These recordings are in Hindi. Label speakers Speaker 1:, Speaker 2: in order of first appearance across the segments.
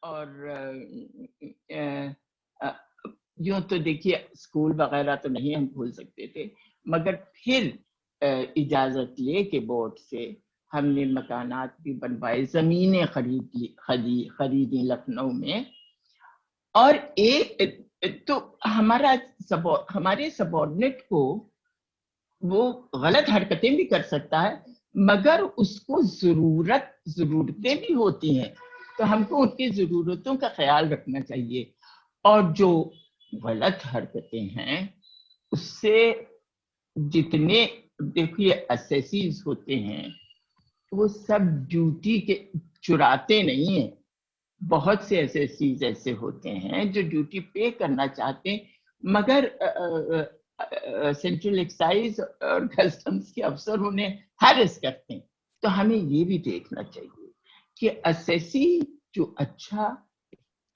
Speaker 1: और यूं तो देखिए स्कूल वगैरह तो नहीं हम खोल सकते थे, मगर फिर इजाजत लेके बोर्ड से हमने मकानात भी बनवाए, जमीनें खरीदी लखनऊ में। और तो हमारे सबॉर्डिनेट को वो गलत हरकतें भी कर सकता है, मगर उसको जरूरतें भी होती हैं, तो हमको उनकी जरूरतों का ख्याल रखना चाहिए। और जो गलत हरकतें हैं उससे जितने देखिए एसएससीज होते हैं वो सब ड्यूटी के चुराते नहीं है। बहुत से एसएससीज ऐसे होते हैं जो ड्यूटी पे करना चाहते हैं, मगर सेंट्रल एक्साइज और कस्टम्स के अफसर उन्हें हैरेस करते हैं। तो हमें ये भी देखना चाहिए कि एसएससी जो अच्छा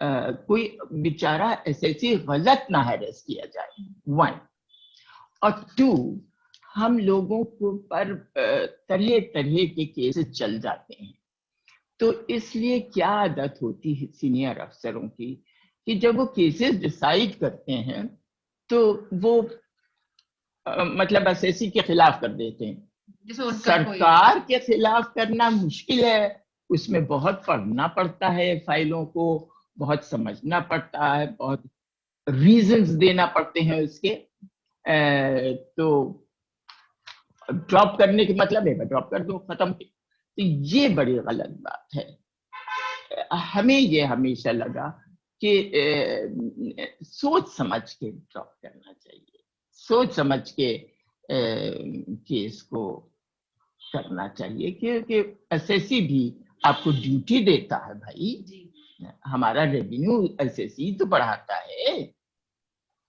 Speaker 1: कोई बेचारा एसएससी गलत ना हैरेस किया जाए, 1। और 2, हम लोगों को पर तरह तरह के केसेस चल जाते हैं, तो इसलिए क्या आदत होती है सीनियर अफसरों की कि जब वो केसेस डिसाइड करते हैं तो वो मतलब एसएससी के खिलाफ कर देते हैं। सरकार के खिलाफ करना मुश्किल है, उसमें बहुत पढ़ना पड़ता है, फाइलों को बहुत समझना पड़ता है, बहुत रीजंस देना पड़ते हैं उसके। तो ड्रॉप करने के मतलब है ड्रॉप कर दो, खत्म। तो ये बड़ी गलत बात है। हमें ये हमेशा लगा कि सोच समझ के ड्रॉप करना चाहिए, सोच समझ के केस को करना चाहिए, क्योंकि एसएससी भी आपको ड्यूटी देता है भाई, हमारा रेवेन्यू एसएससी तो बढ़ाता है।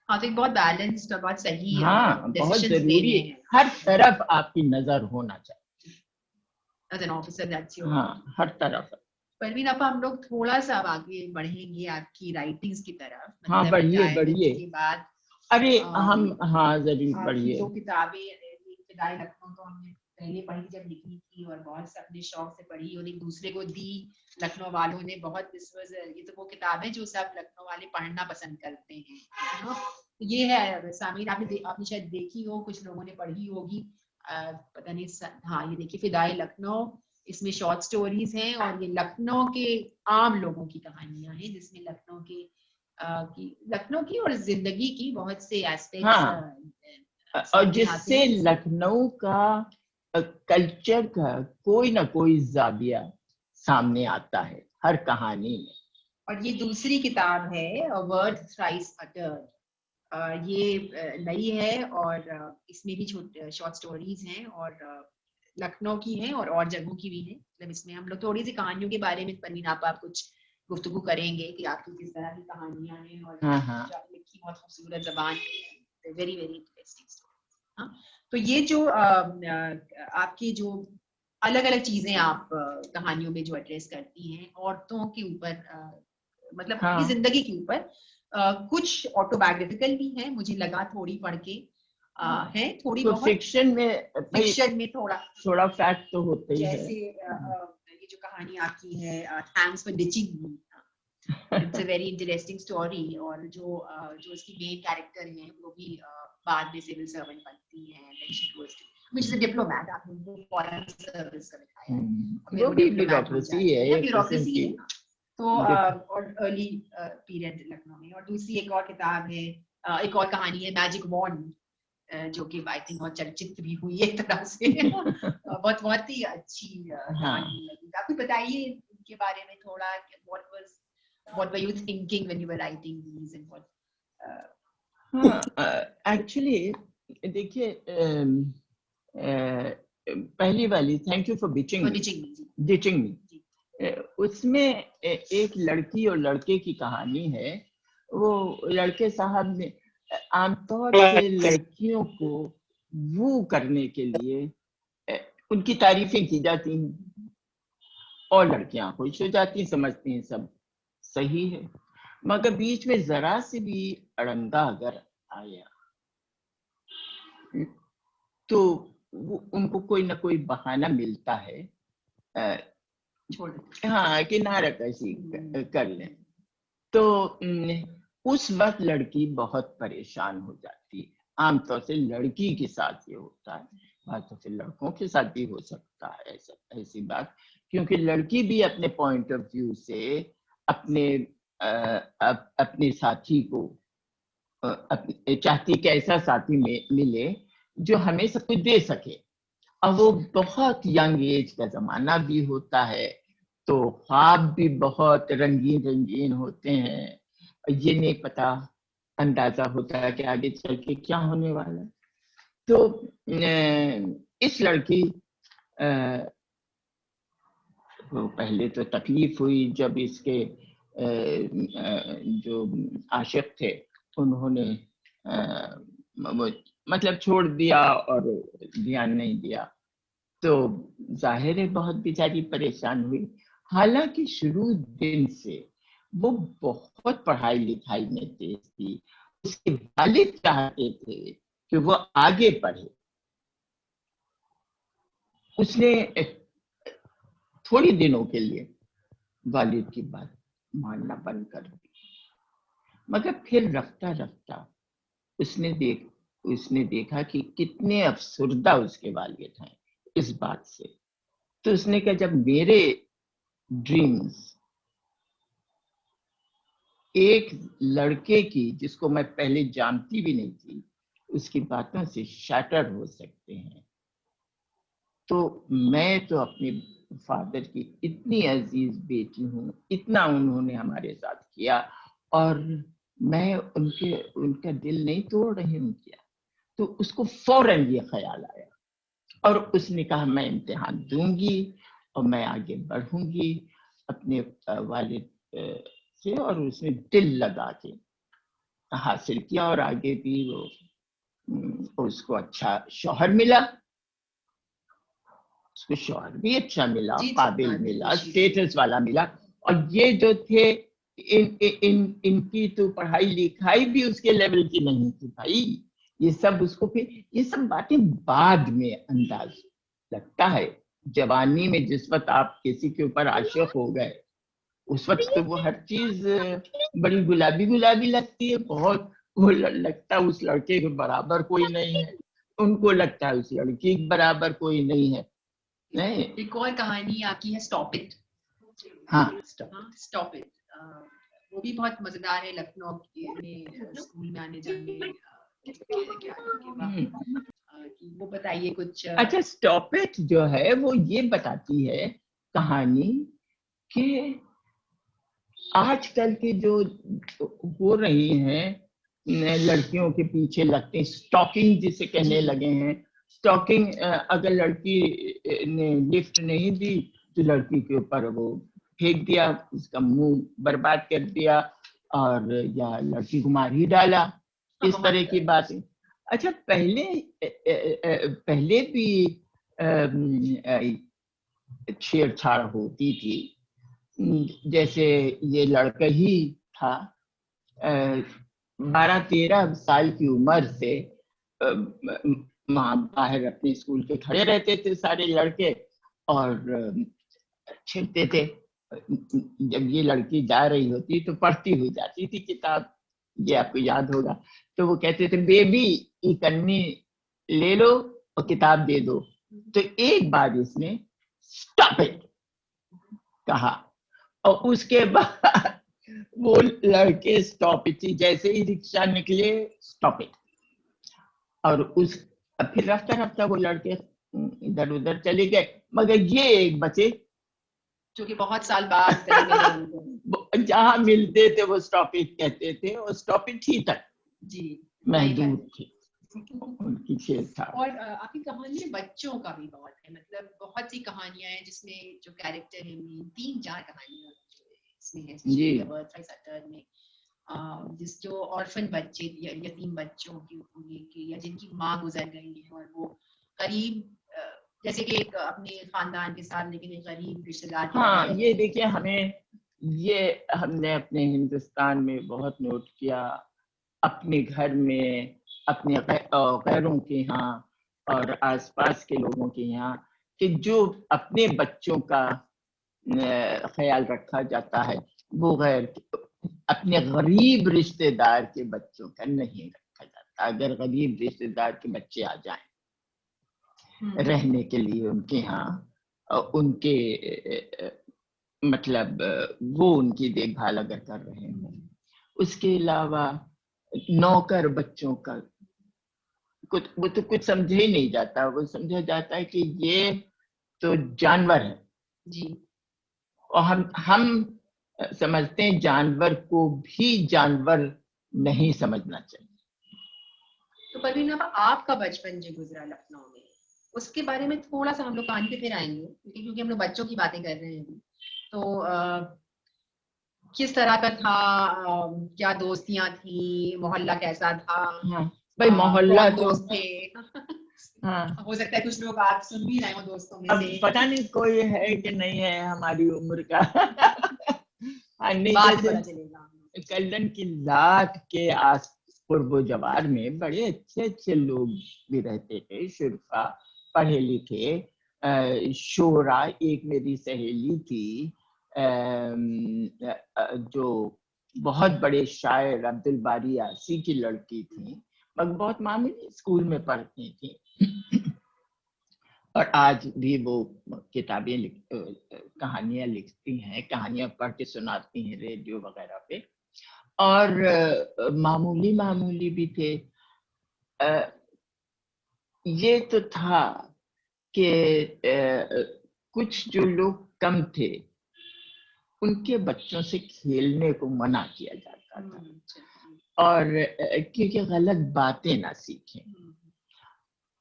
Speaker 2: हाँ, तो एक बहुत बैलेंस्ड और बहुत सही
Speaker 1: बहुत जरूरी है, हर तरफ आपकी नजर होना चाहिए
Speaker 2: as an officer, that's your.
Speaker 1: हाँ, हर तरफ।
Speaker 2: परवीन आपा, हम लोग थोड़ा सा आगे बढ़ेंगे आपकी राइटिंग्स की तरफ।
Speaker 1: हाँ, बढ़िए
Speaker 2: के बाद
Speaker 1: अरे हम जरूर बढ़िए।
Speaker 2: 2 किताबें, फिदाई लखनऊ तो हमने पहले पढ़ी जब लिखी थी और बहुत अपने शौक से पढ़ी और एक दूसरे को दी, लखनऊ वालों ने बहुत। ये तो वो किताबें जो सब लखनऊ वाले पढ़ना पसंद करते हैं। ये है सामीर, आपने शायद देखी हो, कुछ लोगों ने पढ़ी होगी, पता नहीं। हाँ, ये देखिए, फिदाई लखनऊ। इसमें शॉर्ट स्टोरीज हैं और ये लखनऊ के आम लोगों की कहानियां हैं, जिसमें लखनऊ की और जिंदगी की बहुत से एस्पेक्ट्स
Speaker 1: और जिससे लखनऊ का कल्चर का कोई ना कोई जाविया सामने आता है हर कहानी में।
Speaker 2: और ये दूसरी किताब है, वर्ड थ्राइस अटर्ड। ये नई है और इसमें भी शॉर्ट स्टोरीज हैं और लखनऊ की हैं और जगहों की भी हैं। मतलब इसमें हम लोग थोड़ी सी कहानियों के बारे में परवीन आप कुछ गुफ्तगू करेंगे कि आपकी किस तरह की कहानियां हैं और लिखी बहुत खूबसूरत जबान में, वेरी वेरी इंटरेस्टिंग स्टोरी। तो ये जो आपकी जो अलग अलग चीजें आप कहानियों में जो एड्रेस करती हैं औरतों के ऊपर, मतलब अपनी जिंदगी के ऊपर, कुछ ऑटोबायोग्राफिकल भी है, मुझे लगा थोड़ी पढ़ के है, थोड़ी
Speaker 1: तो
Speaker 2: बहुत
Speaker 1: फिक्शन में थोड़ा फैक्ट तो होते ही है।
Speaker 2: जैसे ये जो कहानी आपकी है, thanks for ditching me, it's a very interesting story. और जो उसकी मेन कैरेक्टर है वो भी बाद में सिविल सर्वेंट बनती है, then she goes to which is a diplomat. आपने वो फॉरेन सर्विस का दिखाया है,
Speaker 1: वो भी ब्यूरोक्रेसी है,
Speaker 2: ब्यूरोक्रेसी है। तो और अर्ली पीरियड लखनऊ में। और दूसरी एक और किताब है, एक और कहानी है, मैजिक वॉन्ड, जो कि आई थिंक बहुत चर्चित भी हुई एक तरह से। बहुत ही अच्छी कहानी लगी। आप बताइए इनके बारे में थोड़ा, what were you thinking when you were writing these and what
Speaker 1: actually देखिए, पहली वाली थैंक यू फॉर डिचिंग मी, उसमें एक लड़की और लड़के की कहानी है। वो लड़के साहब ने आमतौर से लड़कियों को वो करने के लिए उनकी तारीफें की जाती हैं और लड़कियां खुश हो जाती, समझती हैं सब सही है, मगर बीच में जरा से भी अड़ंगा अगर आया तो उनको कोई ना कोई बहाना मिलता है
Speaker 2: छोड़ देते।
Speaker 1: हाँ किनारा कशी कर लें। तो उस वक्त लड़की बहुत परेशान हो जाती है। आमतौर से लड़की के साथ ये होता है, बात तो फिर लड़कों के साथ भी हो सकता है ऐसी बात, क्योंकि लड़की भी अपने पॉइंट ऑफ व्यू से अपने अपने साथी को चाहती कि ऐसा साथी मिले जो हमें सब कुछ दे सके। अब वो बहुत यंग एज का जमाना भी होता है, तो ख्वाब भी बहुत रंगीन रंगीन होते हैं। ये नहीं पता, अंदाजा होता है कि आगे चल के क्या होने वाला है। तो इस लड़की तो पहले तो तकलीफ हुई जब इसके जो आशिक थे उन्होंने मतलब छोड़ दिया और ध्यान नहीं दिया, तो जाहिर है बहुत बेचारी परेशान हुई। हालांकि शुरू दिन से वो बहुत पढ़ाई लिखाई में तेज थी, उसके वालिद चाहते थे कि वो आगे पढ़े। उसने थोड़ी दिनों के लिए वालिद की बात मानना बंद कर दी, मगर फिर रफ्ता रफ्ता उसने देखा कि कितने अफसुर्दा उसके वालिद हैं इस बात से। तो उसने कहा जब मेरे ड्रीम्स एक लड़के की जिसको मैं पहले जानती भी नहीं थी उसकी बातों से शैटर हो सकते हैं, तो मैं तो अपने फादर की इतनी अजीज बेटी हूँ, इतना उन्होंने हमारे साथ किया और मैं उनका दिल नहीं तोड़ रही हूँ क्या। तो उसको फौरन ये ख्याल आया और उसने कहा मैं इम्तिहान दूंगी और मैं आगे बढ़ूंगी अपने वालिद से, और उसने दिल लगा के हासिल किया और आगे भी वो उसको अच्छा शौहर मिला, उसको शौहर भी अच्छा मिला, काबिल मिला, स्टेटस वाला मिला। और ये जो थे इनकी तो पढ़ाई लिखाई भी उसके लेवल की नहीं थी भाई। ये सब उसको फिर ये सब बातें बाद में अंदाज लगता है। जवानी में जिस वक्त आप किसी के ऊपर आशिक हो गए उस वक्त तो वो हर चीज बड़ी गुलाबी गुलाबी लगती है, बहुत वो लगता है उस लड़के के बराबर कोई नहीं है, उनको लगता है उस लड़की के बराबर कोई नहीं है। नहीं
Speaker 2: एक और कहानी आपकी है स्टॉप इट।
Speaker 1: हाँ
Speaker 2: स्टॉप इट वो भी बहुत मजेदार है। लखनऊ में स्कूल में आने जाने वो बताइए कुछ।
Speaker 1: अच्छा स्टॉप इट जो है वो ये बताती है कहानी कि आजकल की जो हो रही हैं लड़कियों के पीछे लगते, स्टॉकिंग जिसे कहने लगे हैं। स्टॉकिंग अगर लड़की ने गिफ्ट नहीं दी तो लड़की के ऊपर वो फेंक दिया, उसका मुंह बर्बाद कर दिया, और या लड़की को मार ही डाला, इस तरह की बातें। अच्छा पहले भी छेड़छाड़ होती थी। जैसे ये लड़का ही था 12-13 साल की उम्र से वहां बाहर अपने स्कूल के खड़े रहते थे सारे लड़के और छेड़ते थे। जब ये लड़की जा रही होती तो पढ़ती हुई जाती थी किताब, ये आपको याद होगा। तो वो कहते थे बेबी ये कन्नी ले लो और किताब दे दो। तो एक बार इसने स्टॉप इट कहा और उसके बाद वो लड़के स्टॉप इट, जैसे ही रिक्शा निकले स्टॉप इट, और उस फिर रफ्ता रफ्ता वो लड़के इधर उधर चले गए, मगर ये एक बचे
Speaker 2: जो कि बहुत साल बाद
Speaker 1: जहां मिलते थे वो स्टॉप इट कहते थे और स्टॉप इट ही तक
Speaker 2: जी
Speaker 1: महदूद थी उनकी छेड़ था।
Speaker 2: और आपकी कहानी में बच्चों का भी बहुत है, मतलब बहुत सी कहानियां हैं जिसमें जो कैरेक्टर है 3-4 कहानियां इसमें है जी में जिस जो ऑर्फन बच्चे या यतीम बच्चों की या जिनकी माँ गुजर गई है और वो करीब जैसे कि एक अपने खानदान के साथ लेकिन एक गरीब रिश्तेदार।
Speaker 1: हाँ ये देखिए हमने अपने हिंदुस्तान में बहुत नोट किया, अपने घर में अपने गैरों के यहाँ और आसपास के लोगों के यहाँ, कि जो अपने बच्चों का ख्याल रखा जाता है वो गैर अपने गरीब रिश्तेदार के बच्चों का नहीं रखा जाता। अगर गरीब रिश्तेदार के बच्चे आ जाएं रहने के लिए उनके यहाँ, उनके मतलब वो उनकी देखभाल अगर कर रहे हैं, उसके अलावा नौकर बच्चों का वो तो कुछ समझे ही नहीं जाता। वो समझा जाता है कि ये तो जानवर है
Speaker 2: जी।
Speaker 1: और हम समझते हैं जानवर को भी जानवर नहीं समझना चाहिए।
Speaker 2: तो परवीन आपका बचपन जो गुजरा लखनऊ में, उसके बारे में थोड़ा सा हम लोग कहानी पे फिर आएंगे, क्योंकि हम लोग बच्चों की बातें कर रहे हैं। तो किस तरह का था, क्या दोस्तियां थी, मोहल्ला कैसा था?
Speaker 1: हाँ भाई, मोहल्ला तो
Speaker 2: दोस्त थे।
Speaker 1: हाँ,
Speaker 2: हो सकता है कुछ लोग आप सुन भी रहे हो दोस्तों में
Speaker 1: अब
Speaker 2: से।
Speaker 1: पता नहीं कोई है कि नहीं है हमारी उम्र का। नहीं,
Speaker 2: बात
Speaker 1: जैसे
Speaker 2: पता चलेगा।
Speaker 1: कल्लन की लाट के आस पूर्व जवार में बड़े अच्छे अच्छे लोग भी रहते थे, शुरफा, पढ़े लिखे। शोरा एक मेरी सहेली थी जो बहुत बड़े शायर अब्दुल बारी आसी की लड़की थी, मगर बहुत मामूली स्कूल में पढ़ती थी और आज भी वो किताबें कहानियां लिखती हैं, कहानियां पढ़ के सुनाती हैं रेडियो वगैरह पे। और मामूली मामूली भी थे। ये तो था कि कुछ जो लोग कम थे उनके बच्चों से खेलने को मना किया जाता था और क्योंकि गलत बातें ना सीखें।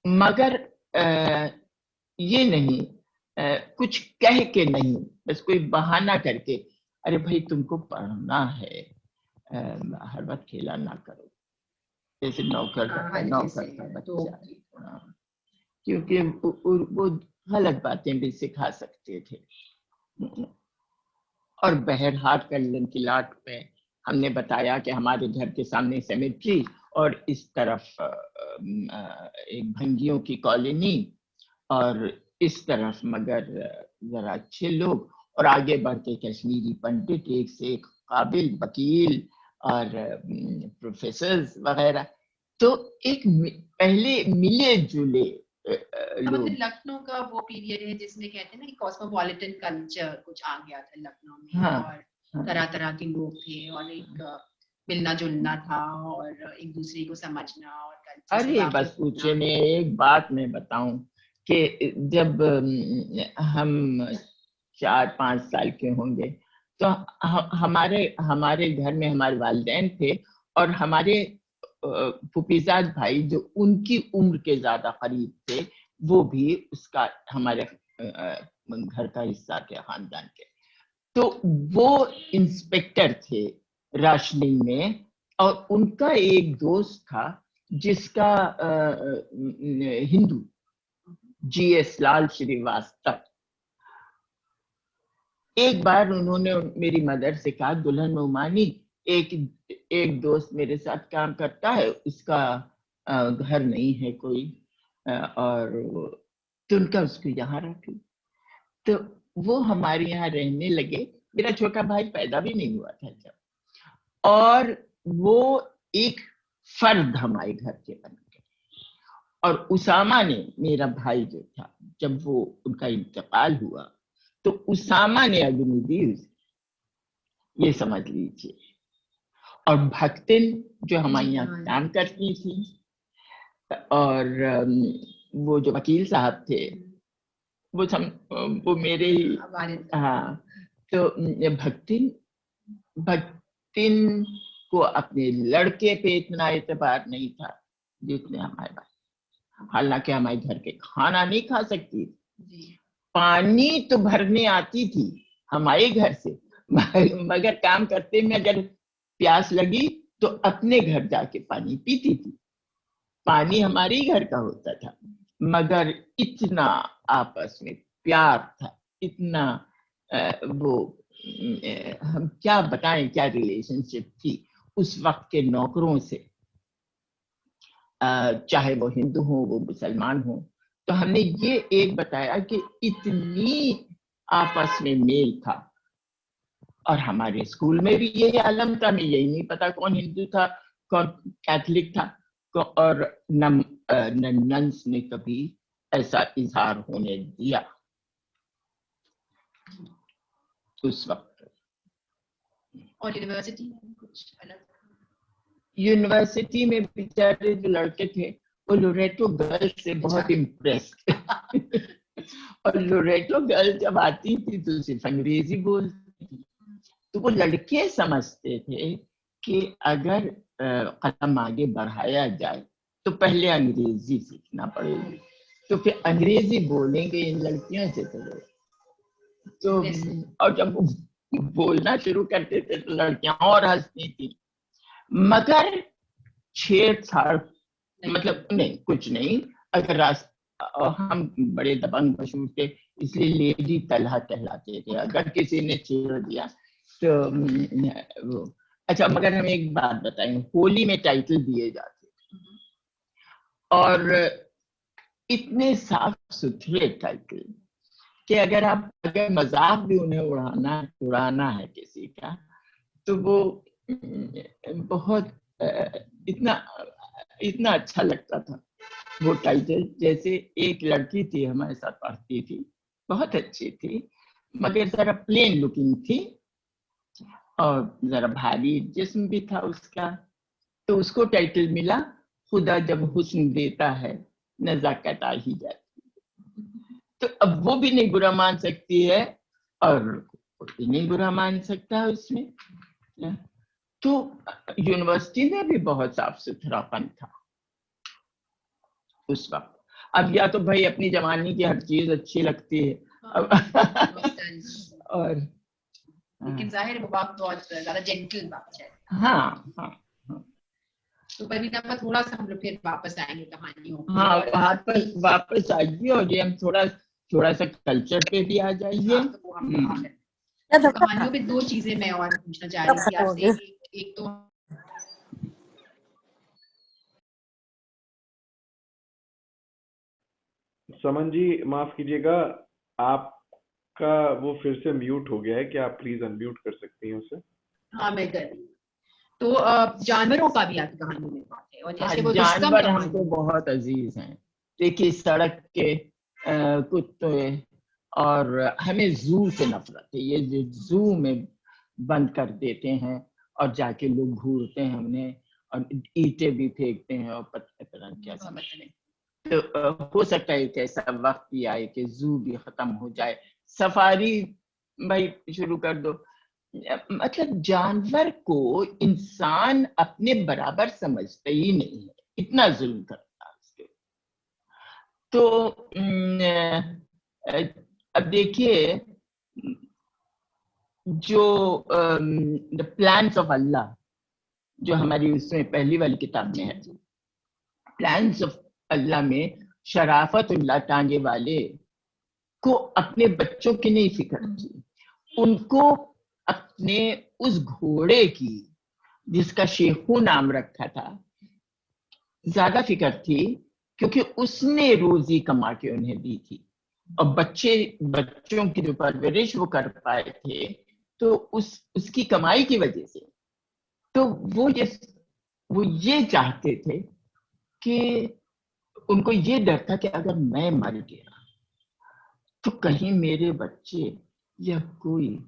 Speaker 1: मगर ये नहीं कुछ कह के नहीं, बस कोई बहाना करके, अरे भाई तुमको पढ़ना है, हर वक्त खेला ना करो, जैसे नौकर का बच्चा। क्योंकि वो गलत बातें भी सिखा सकते थे। और बहरहाट कल्लन की लाट में हमने बताया कि हमारे घर के सामने सेमेट्री और इस तरफ एक भंगियों की कॉलोनी और इस तरफ मगर जरा अच्छे लोग और आगे बढ़ के कश्मीरी पंडित, एक से एक काबिल वकील और प्रोफेसर वगैरह। तो एक पहले मिले जुले लोग।
Speaker 2: लखनऊ का वो पीरियड है जिसमें कहते हैं ना कि कॉस्मोपॉलिटन कल्चर कुछ आ गया था लखनऊ में।
Speaker 1: हाँ,
Speaker 2: और तरह तरह के लोग थे और एक मिलना जुलना था और एक दूसरे को समझना और
Speaker 1: अरे बस पूछे नहीं, एक बात मैं बताऊं कि जब हम 4-5 साल के होंगे तो हमारे हमारे घर में हमारे वालिदैन थे और हमारे फूफीजाद भाई जो उनकी उम्र के ज्यादा करीब थे वो भी उसका हमारे घर का हिस्सा थे, खानदान के। तो वो इंस्पेक्टर थे राशनिंग में और उनका एक दोस्त था जिसका हिंदू GS लाल श्रीवास्तव। एक बार उन्होंने मेरी मदर से कहा, दुल्हन उमानी, एक एक दोस्त मेरे साथ काम करता है, उसका घर नहीं है कोई और तो उनका उसको यहाँ रख लो। तो वो हमारे यहाँ रहने लगे। मेरा छोटा भाई पैदा भी नहीं हुआ था जब, और वो एक फर्द हमारे घर के बन गए। और उसामा ने, मेरा भाई जो था, जब वो उनका इंतकाल हुआ तो उसामा ने अग्नि दी उसे, ये समझ लीजिए। और भक्तिन जो हमारे यहाँ काम करती थी और वो जो वकील साहब थे वो मेरे ही, हाँ, तो भक्तिन को अपने लड़के पे इतना एतबार नहीं था जितने हमारे भाई। हालांकि हमारे घर के खाना नहीं खा सकती, पानी तो भरने आती थी हमारे घर से, मगर काम करते में अगर प्यास लगी तो अपने घर जाके पानी पीती थी। पानी हमारे ही घर का होता था, मगर इतना आपस में प्यार था, इतना वो हम क्या बताएं क्या रिलेशनशिप थी उस वक्त के नौकरों से, चाहे वो हिंदू हो वो मुसलमान हो। तो हमने ये एक बताया कि इतनी आपस में मेल था। और हमारे स्कूल में भी यही आलम था, हमें यही नहीं पता कौन हिंदू था कौन कैथलिक था। और नन्स ने कभी ऐसा इजहार होने दिया उस वक्त।
Speaker 2: और यूनिवर्सिटी में कुछ अलग?
Speaker 1: यूनिवर्सिटी में बेचारे जो लड़के थे वो लोरेटो गर्ल से बहुत इम्प्रेस्ड और लोरेटो गर्ल जब आती थी तो सिर्फ अंग्रेजी बोलती थी। तो वो लड़के समझते थे कि अगर कदम आगे बढ़ाया जाए तो पहले अंग्रेजी सीखना पड़ेगी, तो फिर अंग्रेजी बोलेंगे इन लड़कियों से तो और जब वो बोलना शुरू करते थे तो लड़कियां और हंसती थी। मगर छेड़छाड़ मतलब नहीं, कुछ नहीं। अगर हम बड़े दबंग पशु थे इसलिए लेडी तलहा कहलाते थे। अगर किसी ने छेड़ दिया तो अच्छा। मगर हम एक बात बताएं, होली में टाइटल दिए जाते और इतने साफ सुथरे टाइटल कि अगर मजाक भी उन्हें उड़ाना है किसी का तो वो बहुत इतना अच्छा लगता था वो टाइटल। जैसे एक लड़की थी हमारे साथ पढ़ती थी, बहुत अच्छी थी मगर जरा प्लेन लुकिंग थी और जरा भारी जिस्म भी था उसका। तो उसको टाइटल मिला, खुदा जब हुस्न देता है नजाकत आ ही जाती। तो अब वो भी नहीं बुरा मान सकती है और कोई भी नहीं बुरा मान सकता है उसमें। तो यूनिवर्सिटी में भी बहुत साफ सुथरापन था उस वक्त। अब या तो भाई अपनी जवानी की हर चीज अच्छी लगती है और
Speaker 2: लेकिन जाहिर वो बात बहुत ज्यादा जेंटल बात है।
Speaker 1: हाँ हाँ।
Speaker 2: तो परवीना पर थोड़ा सा हम लोग फिर वापस आएंगे कहानियों पे।
Speaker 1: हाँ वापस आइए और ये हम थोड़ा सा कल्चर पे भी आ जाइए।
Speaker 2: तो हम कहानियों पे दो चीजें मैं और पूछना चाह रही थी आपसे। एक तो
Speaker 3: समन जी माफ कीजिएगा, आपका वो फिर से म्यूट हो गया है, क्या आप प्लीज अनम्यूट कर सकती हैं उसे?
Speaker 2: हाँ मैं कर रही। तो जानवरों का भी आपकी कहानी में बात है और जैसे वो
Speaker 1: जानवर हमको बहुत अजीज हैं। देखिए सड़क के कुत्ते और हमें जू से नफरत है। ये जू में बंद कर देते हैं और जाके लोग घूरते हैं उन्हें और ईंटें भी फेंकते हैं और पता क्या समझते हैं। तो हो सकता है कि ऐसा वक्त भी आए कि जू भी खत्म हो जाए, सफारी भाई शुरू कर दो। मतलब जानवर को इंसान अपने बराबर समझते ही नहीं है, इतना जुल्म करता है उसके। तो अब देखिए जो द प्लान्स ऑफ अल्लाह जो हमारी उसमें पहली वाली किताब में है, प्लान्स ऑफ अल्लाह में शराफतुल्लाह टांगे वाले को अपने बच्चों की नहीं फिक्र थी, उनको अपने उस घोड़े की जिसका शेखू नाम रखा था ज्यादा फिक्र थी, क्योंकि उसने रोजी कमा के उन्हें दी थी और बच्चों की जो परवरिश वो कर पाए थे तो उसकी कमाई की वजह से। तो वो ये चाहते थे कि उनको ये डर था कि अगर मैं मर गया तो कहीं मेरे बच्चे या कोई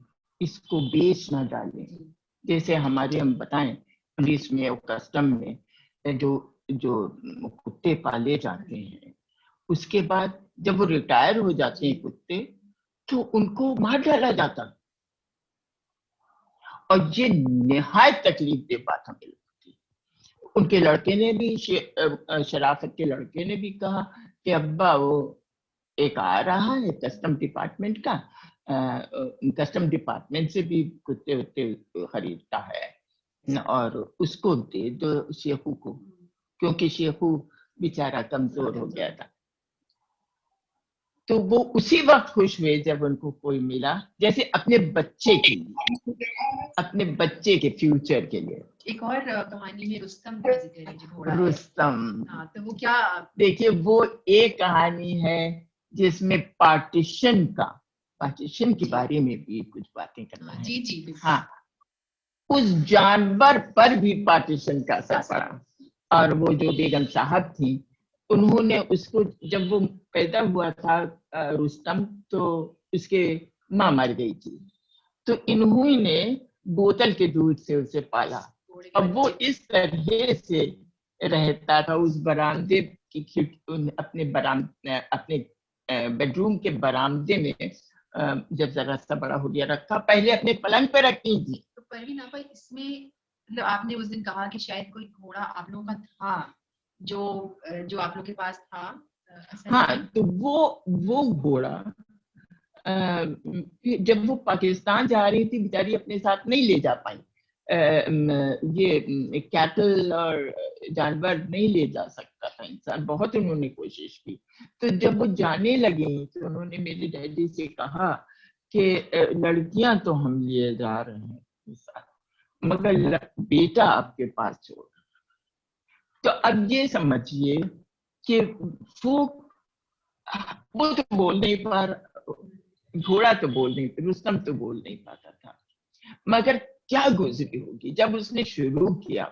Speaker 1: इसको बेच ना डालें। जैसे हमारे हम बताएं पुलिस में और कस्टम में जो जो कुत्ते पाले जाते हैं उसके बाद जब वो रिटायर हो जाते हैं कुत्ते तो उनको मार डाला जाता। और ये निहायत तकलीफ दे बात हमें लगती। उनके लड़के ने भी शराफत के लड़के ने भी कहा कि अब्बा वो एक आ रहा है कस्टम डिपार्टमेंट का, कस्टम डिपार्टमेंट से भी कुत्ते उत्ते खरीदता है और उसको दे दो शेखू को, क्योंकि शेखू बेचारा कमजोर हो गया था। तो वो उसी वक्त खुश हुए जब उनको कोई मिला, जैसे अपने बच्चे के लिए, अपने बच्चे के फ्यूचर के लिए।
Speaker 2: एक और कहानी में रुस्तम का जिक्र है, जो घोड़ा है।
Speaker 1: रुस्तम,
Speaker 2: हाँ, तो वो क्या?
Speaker 1: देखिए वो एक कहानी है जिसमें पार्टीशन का पार्टीशन के बारे में भी कुछ बातें करना है।
Speaker 2: जी जी बिल्कुल।
Speaker 1: हाँ, उस जानवर पर भी पार्टीशन का असर पड़ा। और वो जो बेगम साहब थी, उन्होंने उसको, जब वो पैदा हुआ था रुस्तम, तो उसके माँ मर गई थी, तो इन्होंने बोतल के दूध से उसे पाला। अब वो इस तरह से रहता था उस बरामदे की खिड़की, अपने बेडरूम के बरामदे में। जब जरा सा बड़ा हो गया, रखा, पहले अपने पलंग पे रखी थी।
Speaker 2: तो परवीन आपा, इसमें मतलब आपने उस दिन कहा कि शायद कोई घोड़ा आप लोगों का था जो आप लोग के पास था।
Speaker 1: हाँ, तो वो घोड़ा जब वो पाकिस्तान जा रही थी, बेचारी अपने साथ नहीं ले जा पाई। ये कैटल और जानवर नहीं ले जा सकता था इंसान, बहुत उन्होंने कोशिश की। तो जब वो जाने लगी तो उन्होंने मेरे डैडी से कहा कि लड़कियां तो हम लिए जा रहे हैं साथ, मगर बेटा आपके पास छोड़। तो अब ये समझिए कि वो तो बोल नहीं पा रहा, घोड़ा तो बोल नहीं, रुस्तम तो बोल नहीं पाता था, मगर क्या गुजरी होगी जब उसने शुरू किया।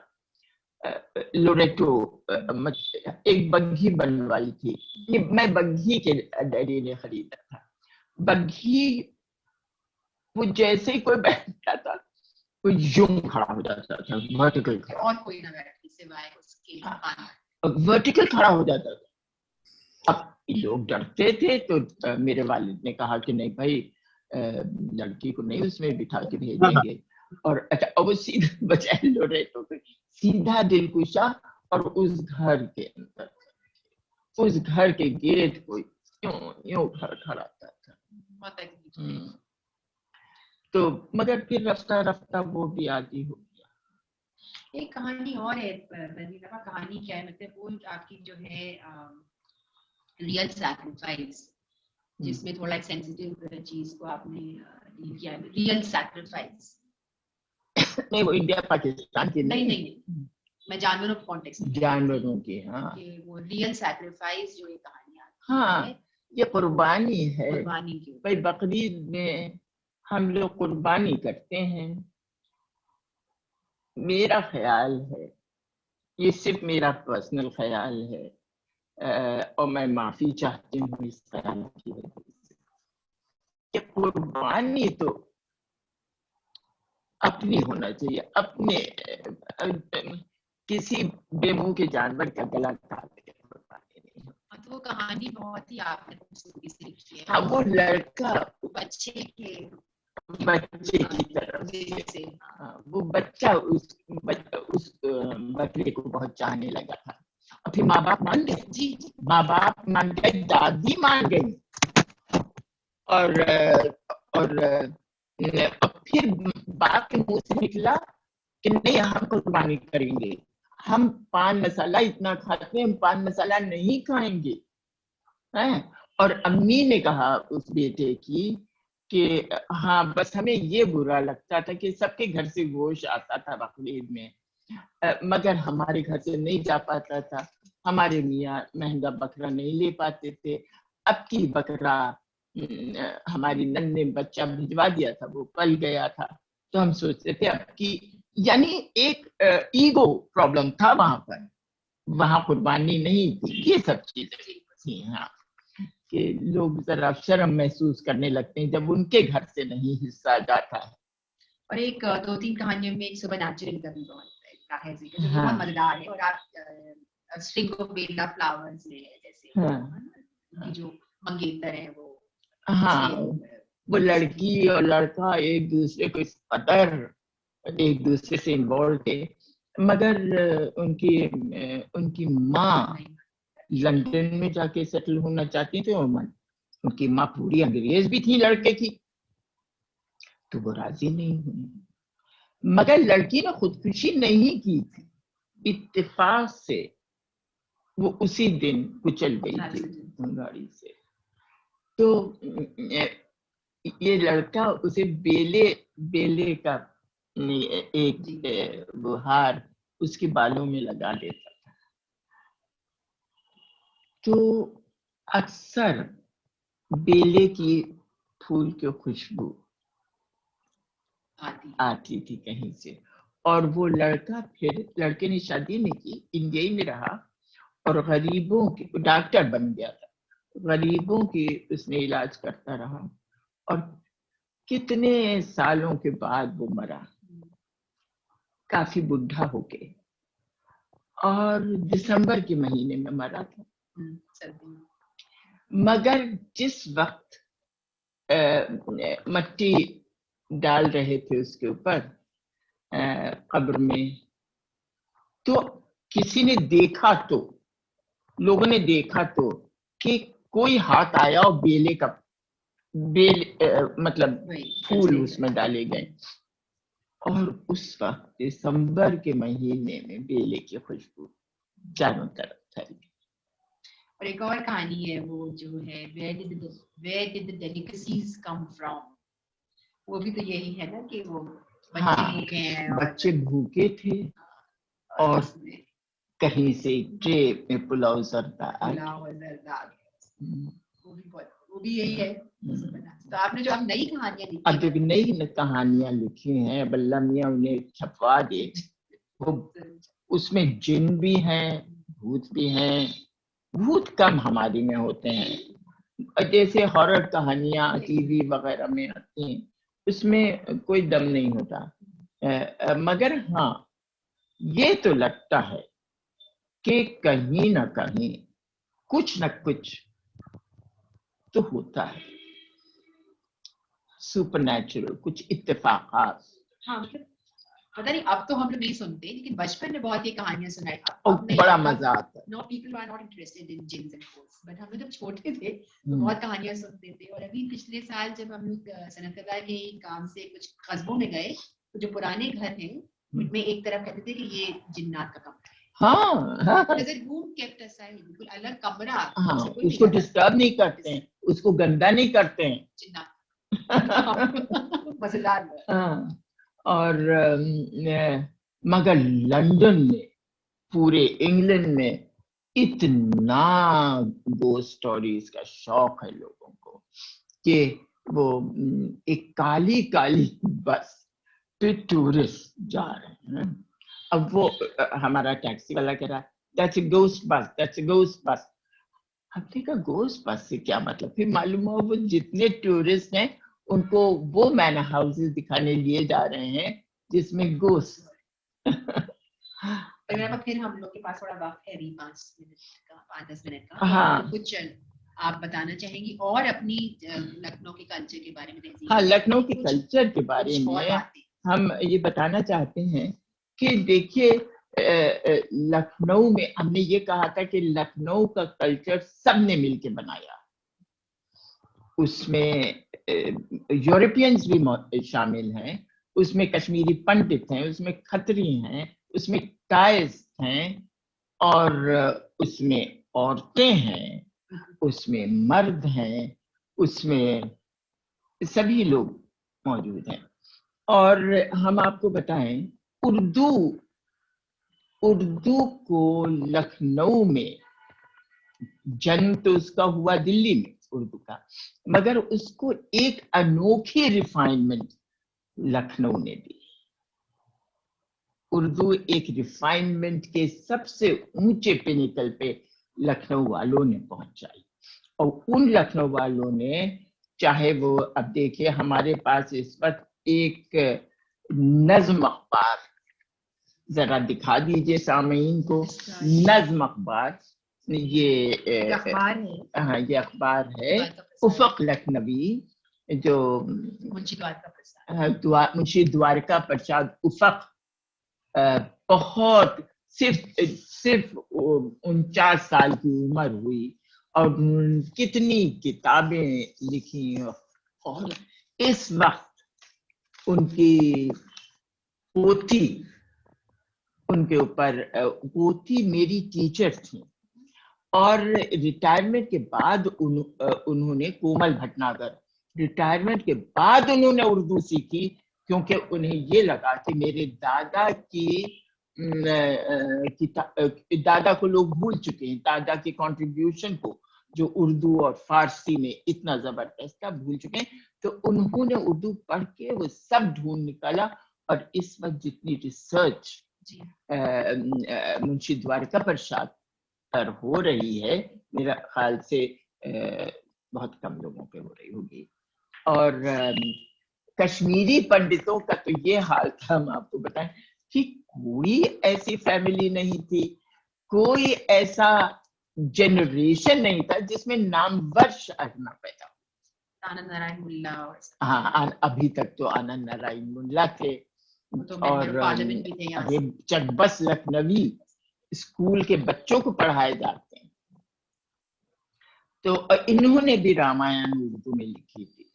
Speaker 1: लोरेटो एक बग्घी बनवाई थी, ये मैं बग्घी के डैडी ने खरीदा था। बग्घी, वो जैसे ही कोई बैठता था, वो यूं खड़ा हो जाता था, वर्टिकल खड़ा,
Speaker 2: और कोई ना बैठे सिवाय उसके,
Speaker 1: वर्टिकल खड़ा हो जाता था। अब लोग डरते थे, तो मेरे वालिद ने कहा कि नहीं भाई, लड़की को नहीं उसमें बिठा के भेजेंगे। और अच्छा, अब वो सीधा बजाय लोरेटो पे सीधा दिलकुशा, और उस घर के अंदर, उस घर के गेट को यूं खड़खड़ाता था। तो मगर फिर रफ्ता रफ्ता वो भी आदि हो गया।
Speaker 2: एक कहानी और है कहानी क्या है, मतलब वो आपकी जो है रियल सैक्रिफाइस, जिसमें थोड़ा एक सेंसिटिव चीज को आपने डील किया है, रियल सैक्रिफाइस।
Speaker 1: नहीं, वो इंडिया पाकिस्तान की
Speaker 2: नहीं, मैं जानवरों के कॉन्टेक्स्ट में,
Speaker 1: जानवरों की, हाँ,
Speaker 2: कि वो रियल सैक्रिफाइस जो ये कहानी आती
Speaker 1: हाँ
Speaker 2: है,
Speaker 1: ये कुर्बानी है।
Speaker 2: कुर्बानी की।
Speaker 1: भाई बकरीद में हम लोग कुर्बानी करते हैं। मेरा ख्याल है, ये सिर्फ मेरा पर्सनल ख्याल है, और मैं माफी चाहती हूँ इस ख्याल की वजह से, कि कुर्बानी तो अपनी होना चाहिए, अपने किसी बेमुंह के जानवर का गला काट के कुर्बानी नहीं।
Speaker 2: तो वो कहानी बहुत ही आपने खूबसूरती से लिखी है।
Speaker 1: हाँ, वो लड़का
Speaker 2: बच्चे
Speaker 1: की तरफ से, वो बच्चा उस बकरी को बहुत चाहने लगा था, और फिर माँ बाप मान गए। जी, माँ बाप मान गए, दादी मान गई, और फिर बाप के मुंह से निकला कि नहीं, हम कुर्बानी करेंगे, हम पान मसाला इतना खाते हैं, हम पान मसाला नहीं खाएंगे, हैं? और अम्मी ने कहा उस बेटे की कि हाँ, बस हमें ये बुरा लगता था कि सबके घर से गोश्त आता था बकरीद में, मगर हमारे घर से नहीं जा पाता था, हमारे मियाँ महंगा बकरा नहीं ले पाते थे। अब की बकरा हमारी नन ने बच्चा भिजवा दिया था, वो पल गया था, तो हम सोचते थे अब की, यानी एक ईगो प्रॉब्लम था वहां पर, वहां कुर्बानी नहीं थी। ये सब चीजें थी, हाँ, कि लोग जरा शर्म महसूस करने लगते हैं जब उनके घर से नहीं हिस्सा जाता है।
Speaker 2: और एक 2-3 कहानियों में एक सुपर नेचुरल का भी बहुत है जिक्र, जो
Speaker 1: हाँ,
Speaker 2: बहुत मजेदार है। और आप स्ट्रिंग ऑफ बेला फ्लावर्स में जैसे,
Speaker 1: हाँ,
Speaker 2: जो मंगेतर है वो,
Speaker 1: हाँ, वो लड़की और लड़का एक दूसरे को इस कदर एक दूसरे से इन्वॉल्व थे, मगर उनकी माँ लंदन में जाके सेटल होना चाहती थी, और उनकी माँ पूरी अंग्रेज भी थी लड़के की, तो वो राजी नहीं हुई। मगर लड़की ने खुदकुशी नहीं की थी, इत्तेफाक से वो उसी दिन कुचल गई थी गाड़ी से। तो ये लड़का उसे बेले का एक हार उसके बालों में लगा देता था। तो अक्सर बेले की फूल की खुशबू
Speaker 2: आती
Speaker 1: आती थी कहीं से, और वो लड़का फिर लड़के ने शादी नहीं की, इंडिया में रहा और गरीबों की डॉक्टर बन गया था, गरीबों की उसने इलाज करता रहा और कितने सालों के बाद वो मरा, काफी बुढ़ा होके, और दिसंबर के महीने में मरा था।
Speaker 2: सर्दी में।
Speaker 1: मगर जिस वक्त मट्टी डाल रहे थे उसके ऊपर कब्र में, तो किसी ने देखा, तो लोगों ने देखा तो कि कोई हाथ आया और बेले का मतलब फूल उसमें डाले गए, और उस वक्त दिसंबर के महीने में बेले की खुशबू चारों तरफ फैली।
Speaker 2: और एक और कहानी है वो जो है where did the delicacies come from, वो भी तो यही है ना कि वो बच्चे भूखे हैं, और
Speaker 1: बच्चे भूखे थे और कहीं से ट्रे में पुलाव जरदार,
Speaker 2: वो भी यही है। तो आपने जो अब नई कहानियां लिखी,
Speaker 1: अब जो नई कहानियां लिखी हैं, अब अल्लाह मियां उन्हें छपवा दे, वो उसमें जिन भी हैं, भूत भी हैं, भूत कम हमारी में होते हैं, जैसे हॉरर कहानियां टीवी वगैरह में आती हैं, उसमें कोई दम नहीं होता, मगर हाँ ये तो लगता है कि कहीं ना कहीं कुछ न कुछ तो होता है, सुपरनैचुरल कुछ इत्तेफाकात।
Speaker 2: हाँ मतलब पता नहीं, अब तो हम लोग नहीं सुनते, लेकिन बचपन में बहुत ये कहानियां सुनाई,
Speaker 1: और बड़ा मजा आता है।
Speaker 2: No people are not interested in jinns and ghost, but हम लोग जब छोटे थे तो बहुत कहानियां सुनते थे। और अभी पिछले साल जब हम लोग सनतगढ़ के काम से कुछ कस्बों में गए, तो जो पुराने घर हैं उनमें एक तरफ कहते थे कि ये जिन्नात का कमरा है।
Speaker 1: हाँ,
Speaker 2: बिल्कुल अलग कमरा,
Speaker 1: हाँ, उसको डिस्टर्ब नहीं करते हैं, उसको गंदा नहीं करते हैं।
Speaker 2: मजेदार।
Speaker 1: हाँ, और मगर लंदन में, पूरे इंग्लैंड में इतना गोस्ट स्टोरीज का शौक है लोगों को कि वो एक काली काली बस पे टूरिस्ट जा रहे हैं। अब वो हमारा टैक्सी वाला कह रहा है दैट्स अ गोस्ट बस, दैट्स अ गोस्ट बस। हमने कहा गोस्ट बस से क्या मतलब? फिर मालूम हुआ वो जितने टूरिस्ट हैं उनको वो मैनर हाउसेस दिखाने लिए जा रहे हैं जिसमें गोस्ट।
Speaker 2: फिर हम लोग के पास थोड़ा वक्त है अभी 5-10 मिनट का।
Speaker 1: हाँ,
Speaker 2: तो कुछ आप बताना चाहेंगी और अपनी लखनऊ के कल्चर के बारे में?
Speaker 1: हाँ, लखनऊ के कल्चर के बारे में हम ये बताना चाहते हैं कि देखिए लखनऊ में हमने ये कहा था कि लखनऊ का कल्चर सबने मिलके बनाया। उसमें यूरोपियंस भी शामिल हैं, उसमें कश्मीरी पंडित हैं, उसमें खत्री हैं, उसमें कायस्थ हैं, और उसमें औरतें हैं, उसमें मर्द हैं, उसमें सभी लोग मौजूद हैं। और हम आपको बताएं, उर्दू को लखनऊ में, जन्म तो उसका हुआ दिल्ली में उर्दू का, मगर उसको एक अनोखी रिफाइनमेंट लखनऊ ने दी। उर्दू एक रिफाइनमेंट के सबसे ऊंचे पिनिकल पे लखनऊ वालों ने पहुंचाई, और उन लखनऊ वालों ने, चाहे वो, अब देखिए हमारे पास इस वक्त एक नज्म अखबार, जरा दिखा दीजिए सामीन को, नज्म अखबार, ये अखबार है। हाँ, ये अखबार है उफक लखनवी, जो मुंशी द्वारका प्रसाद उफक, बहुत सिर्फ 49 साल की उम्र हुई और कितनी किताबें लिखी, और इस वक्त उनकी पोती, उनके ऊपर, पोती मेरी टीचर थी, और रिटायरमेंट के बाद उन्होंने, कोमल भटनागर, रिटायरमेंट के बाद उन्होंने उर्दू सीखी, क्योंकि उन्हें ये लगा कि मेरे दादा दादा को लोग भूल चुके हैं, दादा के कंट्रीब्यूशन को जो उर्दू और फारसी में इतना जबरदस्त था, भूल चुके हैं। तो उन्होंने उर्दू पढ़ के वो सब ढूंढ निकाला, और इस वक्त जितनी रिसर्च मुंशी द्वारका प्रसाद पर हो रही है, मेरा ख्याल से बहुत कम लोगों पे हो रही होगी। और कश्मीरी पंडितों का तो ये हाल था, हम आपको बताएं कि कोई ऐसी फैमिली नहीं थी, कोई ऐसा जनरेशन नहीं था जिसमें नामवर शायर ना पैदा हो।
Speaker 2: आनंद नारायण मुल्ला और
Speaker 1: हाँ, अभी तक तो आनंद नारायण मुल्ला थे,
Speaker 2: तो
Speaker 1: और
Speaker 2: पाजाबिन भी थे यहाँ से।
Speaker 1: अरे चकबस लखनवी स्कूल के बच्चों को पढ़ाए जाते हैं। तो इन्होंने भी रामायण उर्दू में लिखी थी,